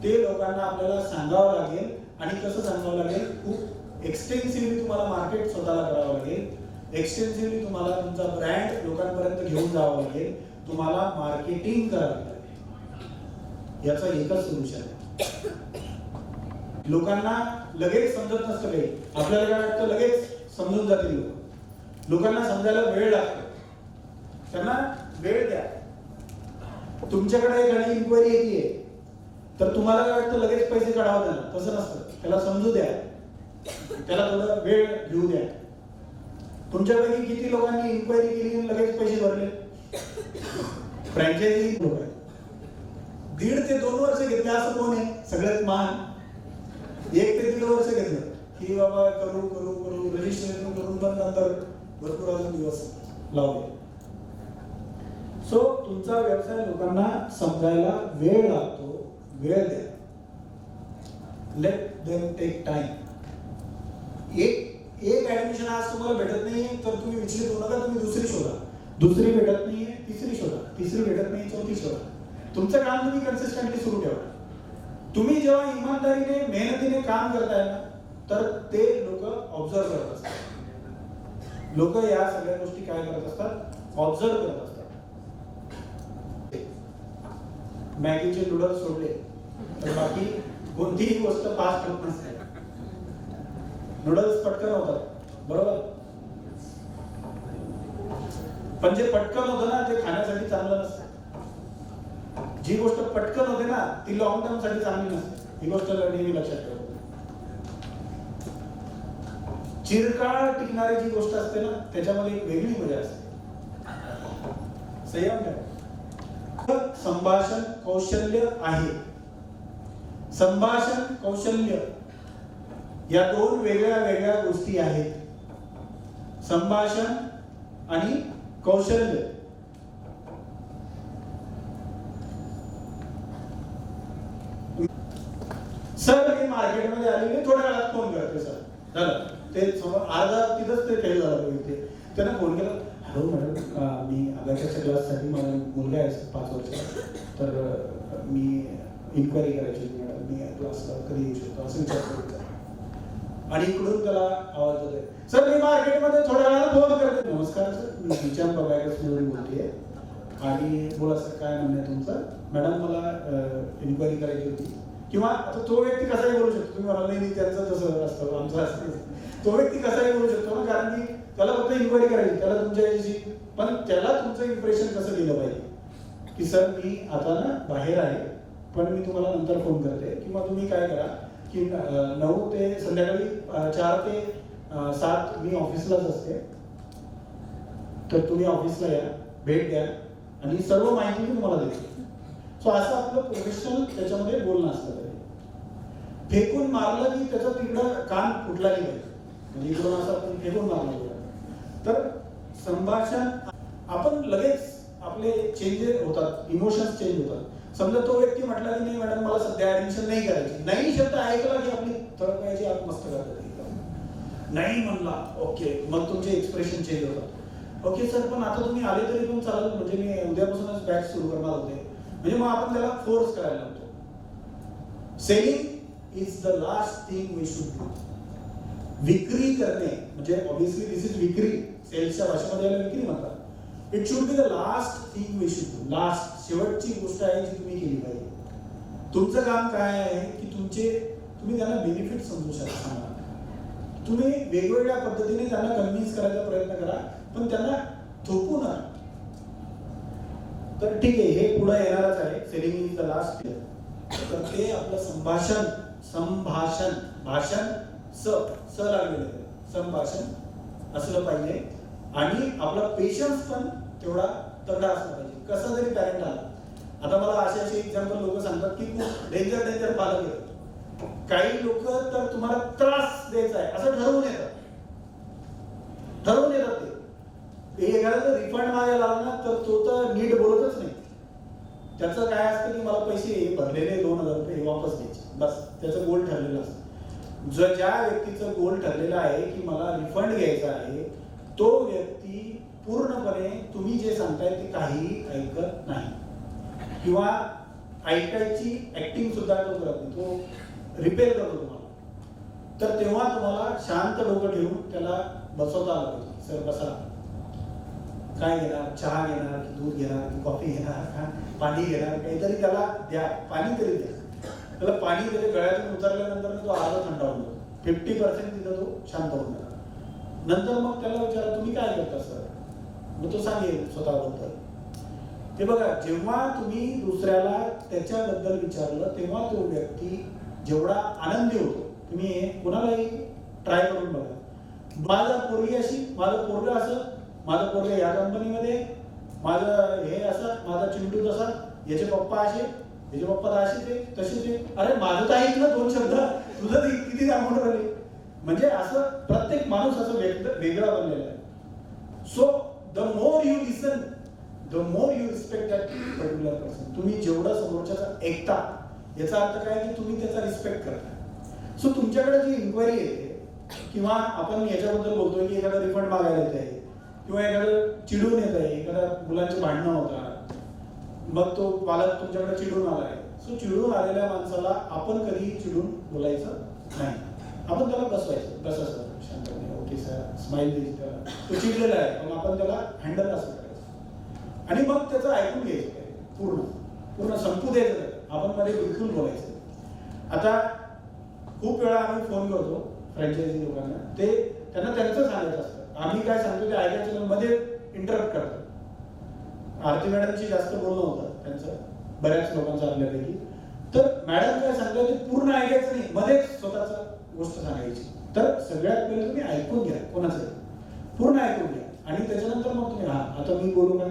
ते लोकांना आपल्याला सांगावं लागेल. आणि कसं सांगावं लागेल, खूप एक्सटेन्सिव्हली तुम्हाला मार्केट स्वतःला करावं लागेल. एक्सटेन्सिव्हली तुम्हाला तुमचा ब्रँड लोकांपर्यंत घेऊन जावं लागेल. तुम्हाला मार्केटिंग करावं लागेल. याचं एकच सोल्युशन आहे. लोकांना लगेच समजत नसतं काही. आपल्याला काय वाटतं, लगेच समजून जातील लोक. लोकांना समजायला वेळ लागतो. त्यांना वेळ द्या. तुमच्याकडे एखादी इन्क्वायरी येते तर तुम्हाला काय वाटतं, लगेच पैसे काढावं त्याला. तसं नसतं. त्याला समजू द्या, त्याला थोडा वेळ घेऊ द्या. तुमच्यापैकी किती लोकांनी इन्क्वायरी केली आणि लगेच पैसे भरले? फ्रँचायझी लोक आहे. 1.5 ते 2 वर्ष घेतले असं कोण आहे सगळ्यात महान? 1 ते 1.5 वर्ष घेतलं की बाबा करू रजिस्ट्रेशन करून, पण नंतर भरपूर अजून दिवस लावले. सो तुमचा व्यवसाय लोकांना समजायला वेळ लागतो. वेळ द्या. Let them take time. एक ऍडमिशन आज तुम्हाला भेटत नाहीये तर तुम्ही विचलित होऊ नका. तुम्ही दुसरी शोधा. दुसरी भेटत नाहीये, तिसरी शोधा. तिसरी भेटत नाही, चौथी शोधा. तुमचं काम तुम्ही कन्सिस्टंटली सुरू ठेवा. तुम्ही जेव्हा इमानदारीने मेहनतीने काम करताय ना, तर ते लोक ऑब्झर्व करत असतात. लोक या सगळ्या गोष्टी काय करत असतात, ऑब्झर्व करत असतात. मॅगीचे नूडल्स सोडले तर बाकी कोणतीही गोष्ट फास्ट होत नसते. नूडल्स पटकन होतात, बरोबर, पण जे पटकन होतं ना ते खाण्यासाठी चांगलं नसतं. जी गोष्ट पटकन होते ना ती लॉंग टर्म साठी चांगली नसते. ही गोष्ट नेहमी लक्षात ठेवा. चिरकाळ टिकणारी जी गोष्ट असते ना त्याच्यामध्ये एक वेगळी मजा असते. संयम ठेवा. संभाषण कौशल्य आहे. संभाषण कौशल्य या 2 वेगळ्या गोष्टी आहेत. संभाषण आणि कौशल्य. सर मी मार्केटमध्ये आलेले थोड्या वेळात फोन करते सर. झालं ते अर्धा तिथंच ते फेल झालं. त्यांना फोन केला, हॅलो मॅडम, मी अभ्यासाच्या क्लाससाठी माझा मुलगा आहे 5 वर्षाचा, तर मी इन्क्वायरी करायची होती मॅडम, मी क्लासला कधी येऊ शकतो असं विचारतो. आणि इकडून त्याला आवाज देतोय, सर मी मार्केटमध्ये थोड्या वेळाला फोन करते. नमस्कार सर, मी विचार बघायला बोलतेय आणि बोला सर काय म्हणणं आहे तुमचं. मॅडम मला इन्क्वायरी करायची होती. किंवा आता तो व्यक्ती कसाही बोलू शकतो. तुम्ही म्हणाल नाही त्यांचं तसं असतं, आमचं असतं. तो व्यक्ती कसाही बोलू शकतो ना, कारण की त्याला फक्त इन्क्वायरी करायची, त्याला तुमच्याशी. पण त्याला तुमचं इम्प्रेशन कसं दिलं पाहिजे की सर मी आता ना बाहेर आहे, पण मी तुम्हाला नंतर फोन करते. किंवा तुम्ही काय करा की 9 ते संध्याकाळी 4 ते 7 मी ऑफिसलाच असते, तर तुम्ही ऑफिसला या, भेट द्या आणि सर्व माहिती मी तुम्हाला देते. सो असं आपलं प्रोफेशनल त्याच्यामध्ये बोलणं असतं. फेकून मारलं की त्याचं तिकडं कान फुटला नाही पाहिजे. म्हणजे इकडून असं आपण फेकून मारलं तर संभाषण आपण लगेच आपले चेंजेस होतात, इमोशन्स चेंज होतात. समजा तो व्यक्ती म्हटला की नाही मॅडम मला सध्या ऍडमिशन नाही करायची, नाही शब्द ऐकला की आपली तळपायाची आत मस्त करतात. नाही म्हणला ओके, मग तुमचे एक्सप्रेशन चेंज होतात. ओके सर पण आता तुम्ही आले तरी पण चालेल, म्हणजे मी उद्यापासूनच बॅच सुरू करणार होते. म्हणजे मग आपण त्याला फोर्स करायला लागतो. Selling is the last thing we should do. विक्री करणे म्हणजे ऑब्विसली दिस इज विक्री, सेल्सच्या भाषेमध्ये याला विक्री म्हणतात. It should be the last thing we should do. Last, शेवटची गोष्ट आहे जी तुम्ही केली पाहिजे. तुमचं काम काय आहे की तुम्ही त्यांना बेनिफिट समजू शकता. तुम्ही वेगवेगळ्या पद्धतीने त्यांना कन्व्हिन्स करायचा प्रयत्न करा, पण त्यांना थोपू नका. तर ठीक आहे, हे पुढे येणारच आहे. Selling is the last year. तर ते आपलं भाषण स लागलेलं आहे, संभाषण असलं पाहिजे. आणि आपला पेशन्स पण तेवढा तगडा असला पाहिजे. कसा जरी पॅरेंट आला, आता मला असे एक्झाम्पल लोक सांगतात की खूप डेंजर पालक आहेत. काही लोक तर तुम्हाला त्रास द्यायचा आहे असं ठरवून येतात ते. एखादा जर रिफंड मागायला आला ना तर तो तर नीट बोलतच नाही. त्याचं काय असतं की मला पैसे भरलेले 2000 रुपये वापस द्यायचे, बस त्याचं गोल ठरलेलं असतं. ज्या व्यक्तीचं गोल ठरलेलं आहे की मला रिफंड घ्यायचा आहे, तो व्यक्ती पूर्णपणे तुम्ही जे सांगताय ते काहीही ऐकत नाही किंवा ऐकायची ऍक्टिंग सुद्धा तो करत नाही. तो रिपेअर करतो तुम्हाला. तर तेव्हा तुम्हाला शांत डोकं ठेवून त्याला बसवता आलं पाहिजे. सर बसा, काय घेणार, चहा घेणार की दूध घेणार की कॉफी घेणार, पाणी घेणार, काहीतरी त्याला द्या. पाणी तरी द्या त्याला. पाणी तरी गळ्यातून उतरल्यानंतर तो अर्धा थंड होऊन जातो. 50% तिथं तो शांत होऊन जातो. नंतर मग त्याला विचारा तुम्ही काय करता सर, मग तो सांगेल स्वतःबद्दल. ते बघा, जेव्हा तुम्ही दुसऱ्याला त्याच्याबद्दल विचारलं तेव्हा तो व्यक्ती जेवढा आनंदी होतो. तुम्ही कोणालाही ट्राय करून बघा. माझा पोरगी अशी, माझं पोरग असं, माझं पोरग या कंपनीमध्ये, माझं हे असं, माझा चिंटू तसा, याचे पप्पा असे, याचे पप्पा असे ते तसे ते. अरे माझं तर ऐकलं 2 शब्द, तुझं किती दाखवून राहिले. म्हणजे असं प्रत्येक माणूस असं वेगळा बनलेला आहे. So the more you listen, the more you respect that particular person. तुम्ही जेवढं समोरच्याचा ऐकता याचा अर्थ काय की तुम्ही त्याचा रिस्पेक्ट करता. सो तुमच्याकडे जी इन्क्वायरी येते किंवा आपण याच्याबद्दल बोलतोय की एखादा रिफंड मागायला येत आहे किंवा एखादं चिडून येत आहे, एखाद्या मुलांची भांडणं होतात, मग तो पालक तुमच्याकडे चिडून आलाय. सो चिडून आलेल्या माणसाला आपण कधीही चिडून बोलायचं नाही. आपण त्याला बसवायचं, कसं सर शांतपणे, ओके सर, स्माइल द्यायची त्याला. तो चिडलेला आहे पण आपण त्याला हँडल असं करायचं आणि मग त्याचं ऐकून घ्यायचं. पूर्ण संपू द्यायचं. आपण मध्ये बिलकुल बोलायचं. आता खूप वेळा आम्ही फोन करतो फ्रँचायझी लोकांना, ते त्यांना त्यांचं सांगायचं असतं. आम्ही काय सांगतो ते ऐकायचं, मध्ये इंटरप्ट करतो. आरती मॅडमची जास्त बोलणं होतं त्यांचं, बऱ्याच लोकांचं आपल्यापैकी. तर मॅडम काय सांगतात ते पूर्ण ऐकायचं नाही, मध्येच स्वतःच गोष्ट सांगायची. तर सगळ्यात पहिले तुम्ही ऐकून घ्या, कोणाचं पूर्ण ऐकून घ्या आणि त्याच्यानंतर मग तुम्ही आता मी बोलू का,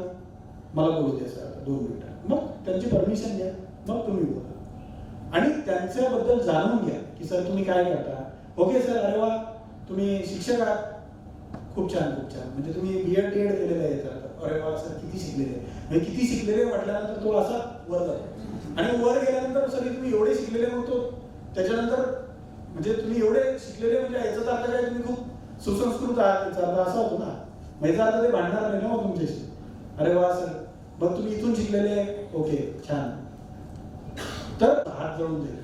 मला बोलू द्या सर आता 2 मिनिटं. मग त्यांची परमिशन घ्या, मग तुम्ही बोला आणि त्यांच्याबद्दल जाणून घ्या की सर तुम्ही काय करता. ओके सर, अरे वा तुम्ही शिक्षक आहात, खूप छान खूप छान. म्हणजे तुम्ही BEd केलेलं आहे तर अरे वा सर किती शिकलेले. म्हणजे किती शिकलेले म्हटल्यानंतर तो असा वर जातो आणि वर गेल्यानंतर सर तुम्ही एवढे शिकलेले म्हणतो. त्याच्यानंतर म्हणजे तुम्ही एवढे शिकलेले म्हणजे याचा अर्थ काय तुम्ही खूप सुसंस्कृत आहात याचा अर्थ असा होतो ना. म्हणजे आता ते भांडणार नाही ना मग तुमच्याशी. अरे वा सर, मग तुम्ही इथून शिकलेले, ओके छान. तर हात जळून जाईल.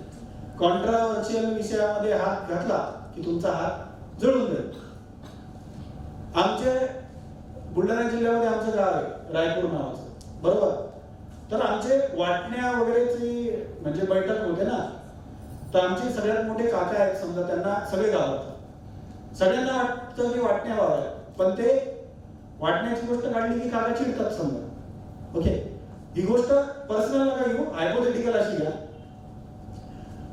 कॉन्ट्राव्हर्शियल विषयामध्ये हात घातला की तुमचा हात जळून जाईल. आमचे बुलढाणा जिल्ह्यामध्ये आमचं गाव आहे रायपूर नावाचं, बरोबर. तर आमचे वाटण्या वगैरेची म्हणजे बैठक होते ना, तर आमचे सगळ्यात मोठे काका आहेत समजा, त्यांना सगळे गावात सगळ्यांना वाटतं की वाटण्या व्हाव्या, पण ते वाटण्याची गोष्ट काढली की काका चिडतात समजा. ओके, ही गोष्ट पर्सनल नका घेऊ, हायपोथेटिकल अशी घ्या.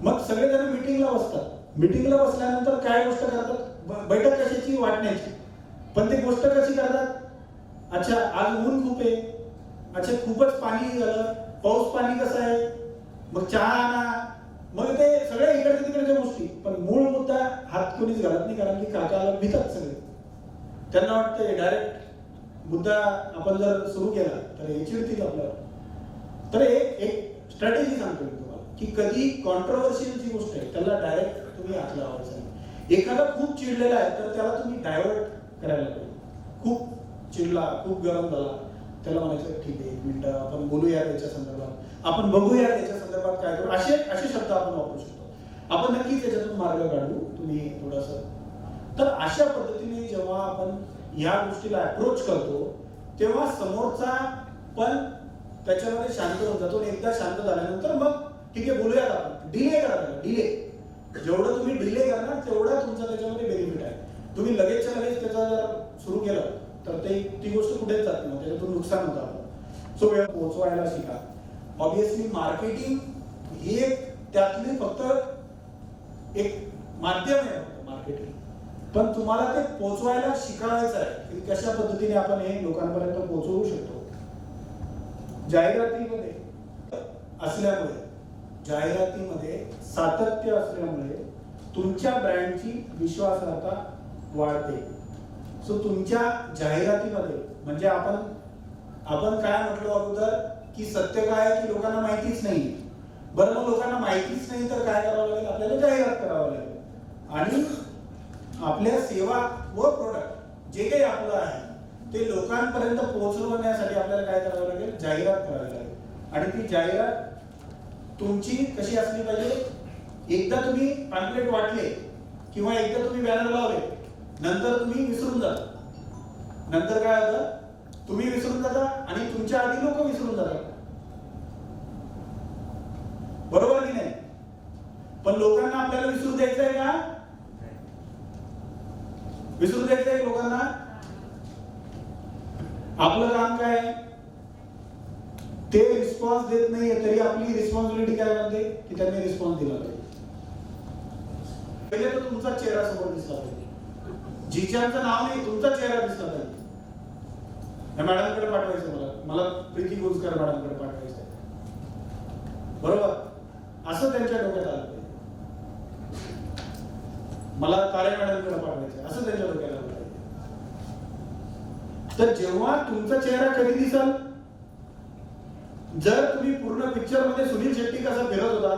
मग सगळेजण मिटिंगला बसतात. मिटिंगला बसल्यानंतर काय गोष्ट करतात, बैठक कशाची, वाटण्याची. पण ते गोष्ट कशी करतात, अच्छा आज ऊन खूप आहे, अच्छा खूपच पाणी झालं, पाऊस पाणी कसं आहे, मग चहा आणा, मग ते सगळ्या इकडच्या तिकडच्या गोष्टी. पण मूळ मुद्दा हात कोणीच घालत नाही, कारण की काकाला भीतात सगळे. त्यांना वाटतं डायरेक्ट मुद्दा आपण जर सुरू केला तर हे चिडतील आपल्याला. तर एक स्ट्रॅटेजी सांगतो मी तुम्हाला की कधी कॉन्ट्रोवर्शियल जी गोष्ट आहे त्याला डायरेक्ट तुम्ही हात लावायचा नाही. एखादा खूप चिडलेला आहे तर त्याला तुम्ही डायव्हर्ट करायला पाहिजे. खूप चिडला, खूप गरम झाला, त्याला म्हणायचं ठीक आहे 1 मिनिट आपण बोलूया त्याच्या संदर्भात, आपण बघूया त्याच्या संदर्भात काय करू, असे शब्द आपण वापरू शकतो. आपण नक्कीच त्याच्यातून मार्ग काढू. तुम्ही थोडंसं तर अशा पद्धतीने जेव्हा आपण ह्या गोष्टीला अप्रोच करतो तेव्हा समोरचा पण त्याच्यामध्ये शांत होऊन जातो. एकदा शांत झाल्यानंतर मग ठीक आहे बोलूयात आपण, डिले करा, डिले जेवढं तुम्ही डिले करणार तेवढा तुमचा त्याच्यामध्ये बेनिफिट आहे. तुम्ही लगेचच्या लगेच त्याचा जर सुरू केलं तर ती गोष्ट कुठेच जात नाही, त्याच्यातून नुकसान होतं आपलं. सो वेळ पोहोचवायला शिका. ऑब्विसली मार्केटिंग ही एक त्यातली फक्त एक माध्यम आहे मार्केटिंग, पण तुम्हाला ते पोहोचवायला शिकायचं आहे की कशा पद्धतीने आपण हे लोकांपर्यंत पोहोचवू शकतो. जाहिरातीमध्ये असल्यामुळे, जाहिरातीमध्ये सातत्य असल्यामुळे तुमच्या ब्रँडची विश्वासार्हता वाढते. सो तुमच्या जाहिरातीमध्ये म्हणजे आपण काय म्हटलो अगोदर की सत्य काय आहे की लोकांना माहितीच नाही. बरं मग लोकांना माहितीच नाही तर काय करावं लागेल, आपल्याला जाहिरात करावं लागेल आणि आपल्या सेवा व प्रोडक्ट जे काही आपलं आहे ते लोकांपर्यंत पोहोचवण्यासाठी आपल्याला काय करावं लागेल, जाहिरात करावी लागेल. आणि ती जाहिरात तुमची कशी असली पाहिजे, एकदा तुम्ही पॅम्पलेट वाटले किंवा एकदा तुम्ही बॅनर लावले नंतर तुम्ही विसरून जाता. नंतर काय होतं, तुम्ही विसरून जाता आणि तुमच्या आधी लोक विसरून जातात. बरोबर की नाही? पण लोकांना आपल्याला विसरू द्यायचं आहे का? विसरू द्यायचं आहे लोकांना? आपलं काम काय आहे, ते रिस्पॉन्स देत नाहीये तरी आपली रिस्पॉन्सिबिलिटी काय म्हणते की त्यांनी रिस्पॉन्स दिला पाहिजे. पहिले तर तुमचा चेहरा समोर दिसला पाहिजे, जिच्याचं नाव नाही तुमचा चेहरा दिसला पाहिजे. मॅडमकडे पाठवायचं, मला प्रीती गुजकर मॅडमकडे पाठवायचं, बरोबर असं त्यांच्या डोक्यात आलं पाहिजे. मला तारे मॅडमकडे पाठवायचं असं त्यांच्या डोक्यात आलं पाहिजे. तर जेव्हा तुमचा चेहरा कधी दिसल, जर तुम्ही पूर्ण पिक्चर मध्ये सुनील शेट्टी कसा फिरत होता,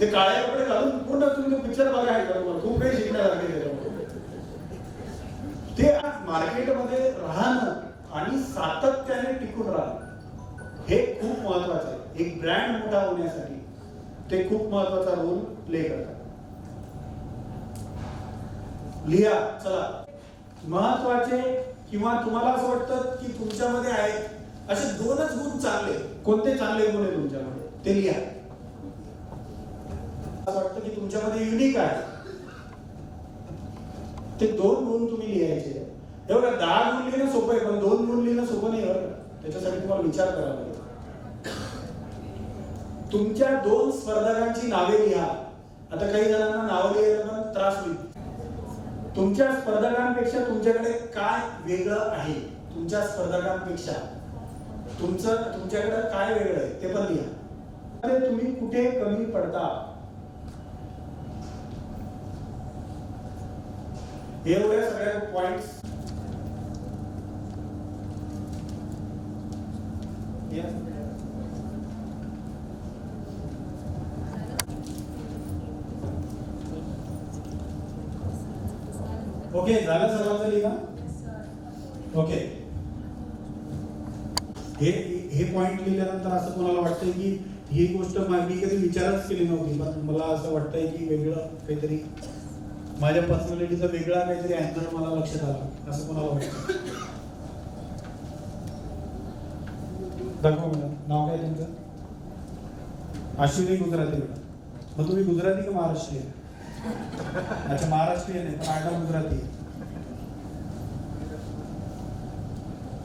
ते काळे कपडे घालून पूर्ण तुम्ही तो पिक्चर बघा आहे बरोबर, खूप काही शिकण्यासारखे त्याच्यामध्ये. ते मार्केटमध्ये राहणं आणि सातत्याने टिकून राहणं हे खूप महत्वाचं आहे. एक ब्रँड मोठा होण्यासाठी ते खूप महत्वाचा रोल प्ले करतात. लिहा चला महत्वाचे किंवा तुम्हाला असं वाटतं की तुमच्यामध्ये आहेत असे दोनच गुण चांगले, कोणते चांगले गुण आहे तुमच्यामध्ये ते लिहा. असं वाटतं की तुमच्यामध्ये युनिक आहे ते 2 गुण तुम्ही लिहायचे. हे बघा 10 गुण लिहिणं सोपं आहे पण 2 गुण लिहिणं सोपं नाही बरं. त्याच्यासाठी तुम्हाला विचार करावा लागेल. तुमच्या 2 स्पर्धकांची नावे लिहा. आता काही जणांना नाव लिहायला पण त्रास होईल. तुमच्या स्पर्धकांपेक्षा तुमच्याकडे काय वेगळं आहे, तुमच्या स्पर्धकांपेक्षा तुमच्याकडे काय वेगळं आहे ते पण लिहा. तुम्ही कुठे कमी पडता एवढ्या सगळ्या पॉइंट्स ओके झालं सर्वांचं लिहा. ओके हे पॉइंट लिहिल्यानंतर असं कोणाला वाटतंय की ही गोष्ट मी कधी विचारच केली नव्हती पण मला असं वाटतंय की वेगळं काहीतरी माझ्या पर्सनॅलिटीचा वेगळा काहीतरी अँगल मला लक्षात आला असं कोणाला वाटतं? दाखवा मॅडम, नाव काय तुमचं? अश्विनी गुजराती मॅडम. मग तुम्ही गुजराती का महाराष्ट्रीयन? अच्छा महाराष्ट्रीयन आहे पण आडनाव गुजराती आहे.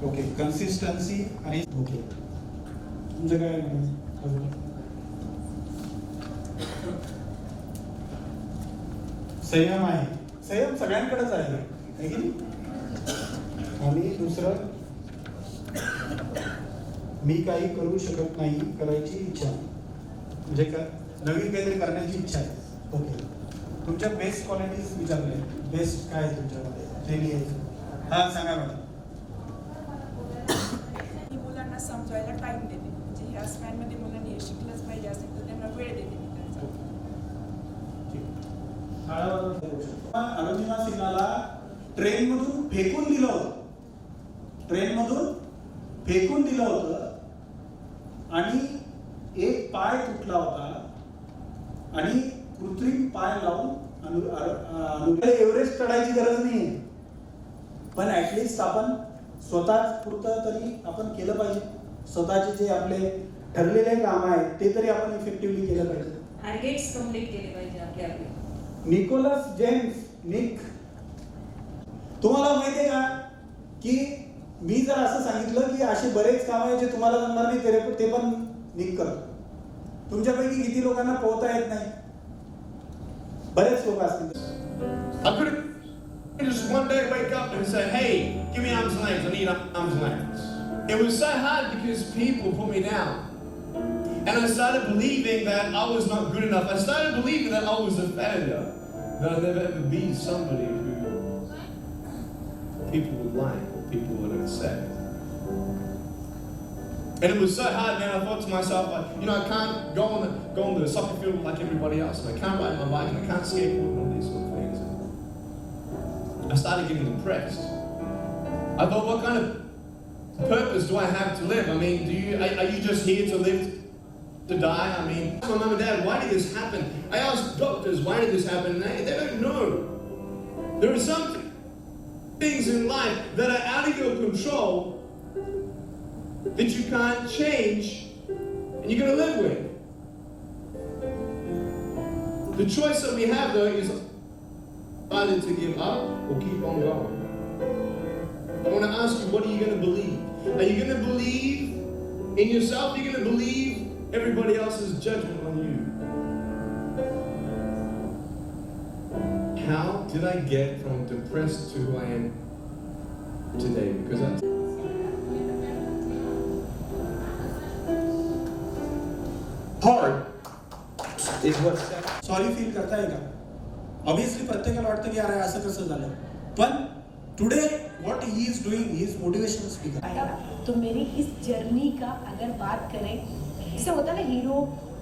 ओके कन्सिस्टन्सी आणि ओके तुमचं काय संयम आहे. संयम सगळ्यांकडेच आहे की नाही? आणि दुसरं मी काही करू शकत नाही, करायची इच्छा म्हणजे नवीन काहीतरी करण्याची इच्छा आहे. ओके तुमच्या बेस्ट क्वालिटीज विचारले, बेस्ट काय आहे तुमच्यामध्ये ते लिहायचं. हा सांगा मॅडम. मुलांना समजायला टाइम देते, म्हणजे ह्या स्पॅनमध्ये मुलांनी हे शिकलंच पाहिजे असेल तर त्यांना वेळ देते मी त्यांचा. अनुजिमा सिन्हाला ट्रेन मधून फेकून दिलं होतं, ट्रेन मधून फेकून दिलं होतं आणि एक पाय तुटला होता आणि कृत्रिम पाय लावून एव्हरेस्ट चढायची गरज नाही, पण ऍटलिस्ट आपण स्वतःच पुरतं तरी आपण केलं पाहिजे. स्वतःचे जे आपले ठरलेले काम आहेत ते तरी आपण इफेक्टिव्हली केलं पाहिजे. टार्गेट्स कंप्लीट केले पाहिजे आपले. निकोलस जेम्स निक, तुम्हाला माहितीये का की मी जर असं सांगितलं की असे बरेच काम आहे जे तुम्हाला जमणार नाही ते पण निक करतो. तुमच्यापैकी किती लोकांना पोहता येत नाही? बरेच लोक असतील. I couldn't just one day wake up and say, hey, give me arms and legs, I need arms and legs. It was so hard because people put me down. And I started believing that I was not good enough. I started believing that I was a failure. That I'd never ever be somebody who people would like, or people would accept. And it was so hard, man. I thought to myself, like, you know, I can't go on the soccer field like everybody else, and I can't ride my bike, and I can't skateboard, and all these sort of things. I started getting depressed. I thought, what kind of purpose do I have to live? I mean, are you just here to live to die? I mean, my mum and dad, why did this happen? I asked doctors, why did this happen? And they don't know. There are some things in life that are out of your control that you can't change and you're going to live with. The choice that we have though is either to give up or keep on going. I want to ask you, what are you going to believe? Are you going to believe in yourself? Are you going to believe everybody else's judgment on you? How did I get from depressed to who I am today? Because I hard is what sorry feel करताय का? Obviously प्रत्येकाला वाटतं की अरे असं कसं झालं, पण today what he is doing, he is motivational speaker. तो मेरी इस जर्नी का अगर बात करें, जैसे होता है ना, हीरो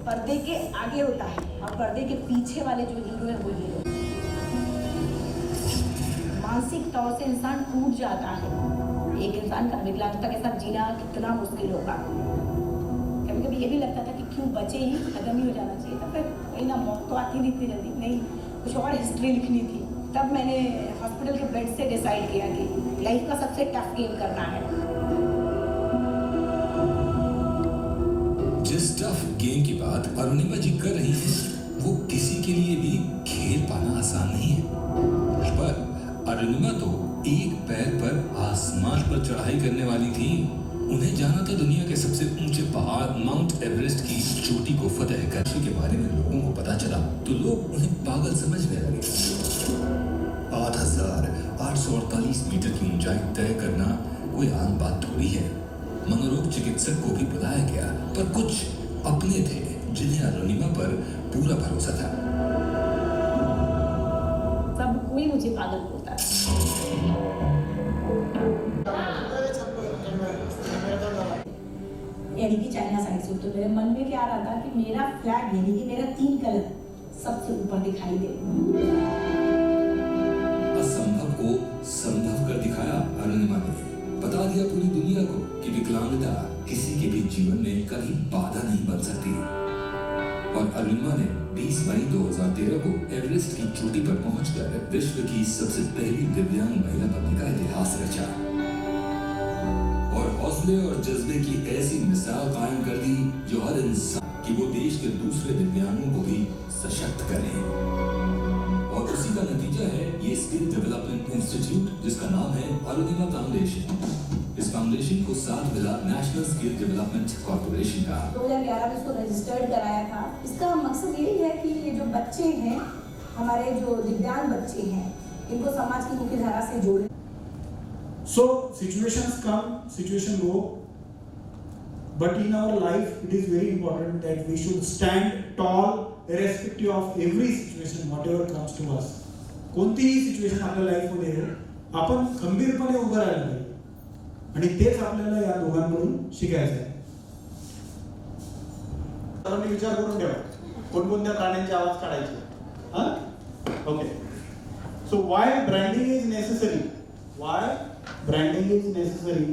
पर्दे के आगे होता है और पर्दे के पीछे वाले जो हीरो है वो हीरो. मानसिक तौर से इंसान टूट जाता है. एक इंसान का विकलांगता के साथ जीना कितना मुश्किल होगा. कभी कभी ये भी लगता था कि क्यों बचे ही, खत्म ही हो जाना चाहिए था. फिर कहीं ना, मौत तो आती नहीं इतनी जल्दी, नहीं कुछ और हिस्ट्री लिखनी थी. तब मैंने हॉस्पिटल के बेड से डिसाइड किया कि लाइफ का सबसे टफ गेम करना है. जिस टफ गेम की बात अरुणिमा जी कर रही हैं, वो किसी के लिए भी खेल पाना आसान नहीं है. पर अरुणिमा तो एक पैर पर आसमान पर चढ़ाई करने वाली थी. उन्हें जाना था दुनिया के सबसे ऊंचे पहाड़ माउंट एवरेस्ट की चोटी को फतेह करने के बारे में. लोगों को पता चला तो लोग उन्हें पागल समझने लगे. 8,848 मीटर की ऊंचाई तय करना कोई आम बात थोड़ी है. मनोरोग चिकित्सक को भी बुलाया गया, पर कुछ अपने थे जिन्हें अरुणिमा पर पूरा भरोसा था. सब कोई मुझे पागल बोलता है. यानी कि चाइना साइड से, तो मेरे मन में क्या आ रहा था कि मेरा फ्लैग, यानी कि मेरा 3 कलर सबसे ऊपर दिखाई दे. असंभव को संभव कर दिखाया अरुणिमा ने. बता दिया पूरी दुनिया को कि विकलांगता किसी के भी जीवन में कभी बाधा नहीं बन सकती. और अरुणिमा ने 20 मई 2013 को एवरेस्ट की चोटी पर पहुंचकर विश्व की सबसे पहली दिव्यांग महिला बनने का इतिहास रचा और हौसले और जज्बे की ऐसी मिसाल कायम कर दी जो हर इंसान कि वो देश के दूसरे दिव्यांगों को भी सशक्त करें. और उसी का नतीजा है ये स्किल डेवलपमेंट इंस्टीट्यूट, जिसका नाम है अरुणिमा फाउंडेशन. इस फाउंडेशन को साथ मिला नेशनल स्किल डेवलपमेंट कॉर्पोरेशन का. 2011 में इसको रजिस्टर्ड कराया था. इसका मकसद यही है कि ये जो बच्चे हैं, हमारे जो दिव्यांग बच्चे हैं, इनको समाज की मुख्य धारा से जोड़ें. So situations come, situations go, but in our life it is very important that we should stand tall irrespective of every situation, whatever comes to us. कोणतीही सिच्युएशन आपल्या लाईफमध्ये आहे, आपण खंबीरपणे उभं राहायला पाहिजे आणि तेच आपल्याला या दोघांकडून शिकायचं आहे. तर विचार करून ठेवा कोणकोणत्या प्राण्यांचे आवाज काढायचे. हा, okay. So Y branding is necessary. Why branding is necessary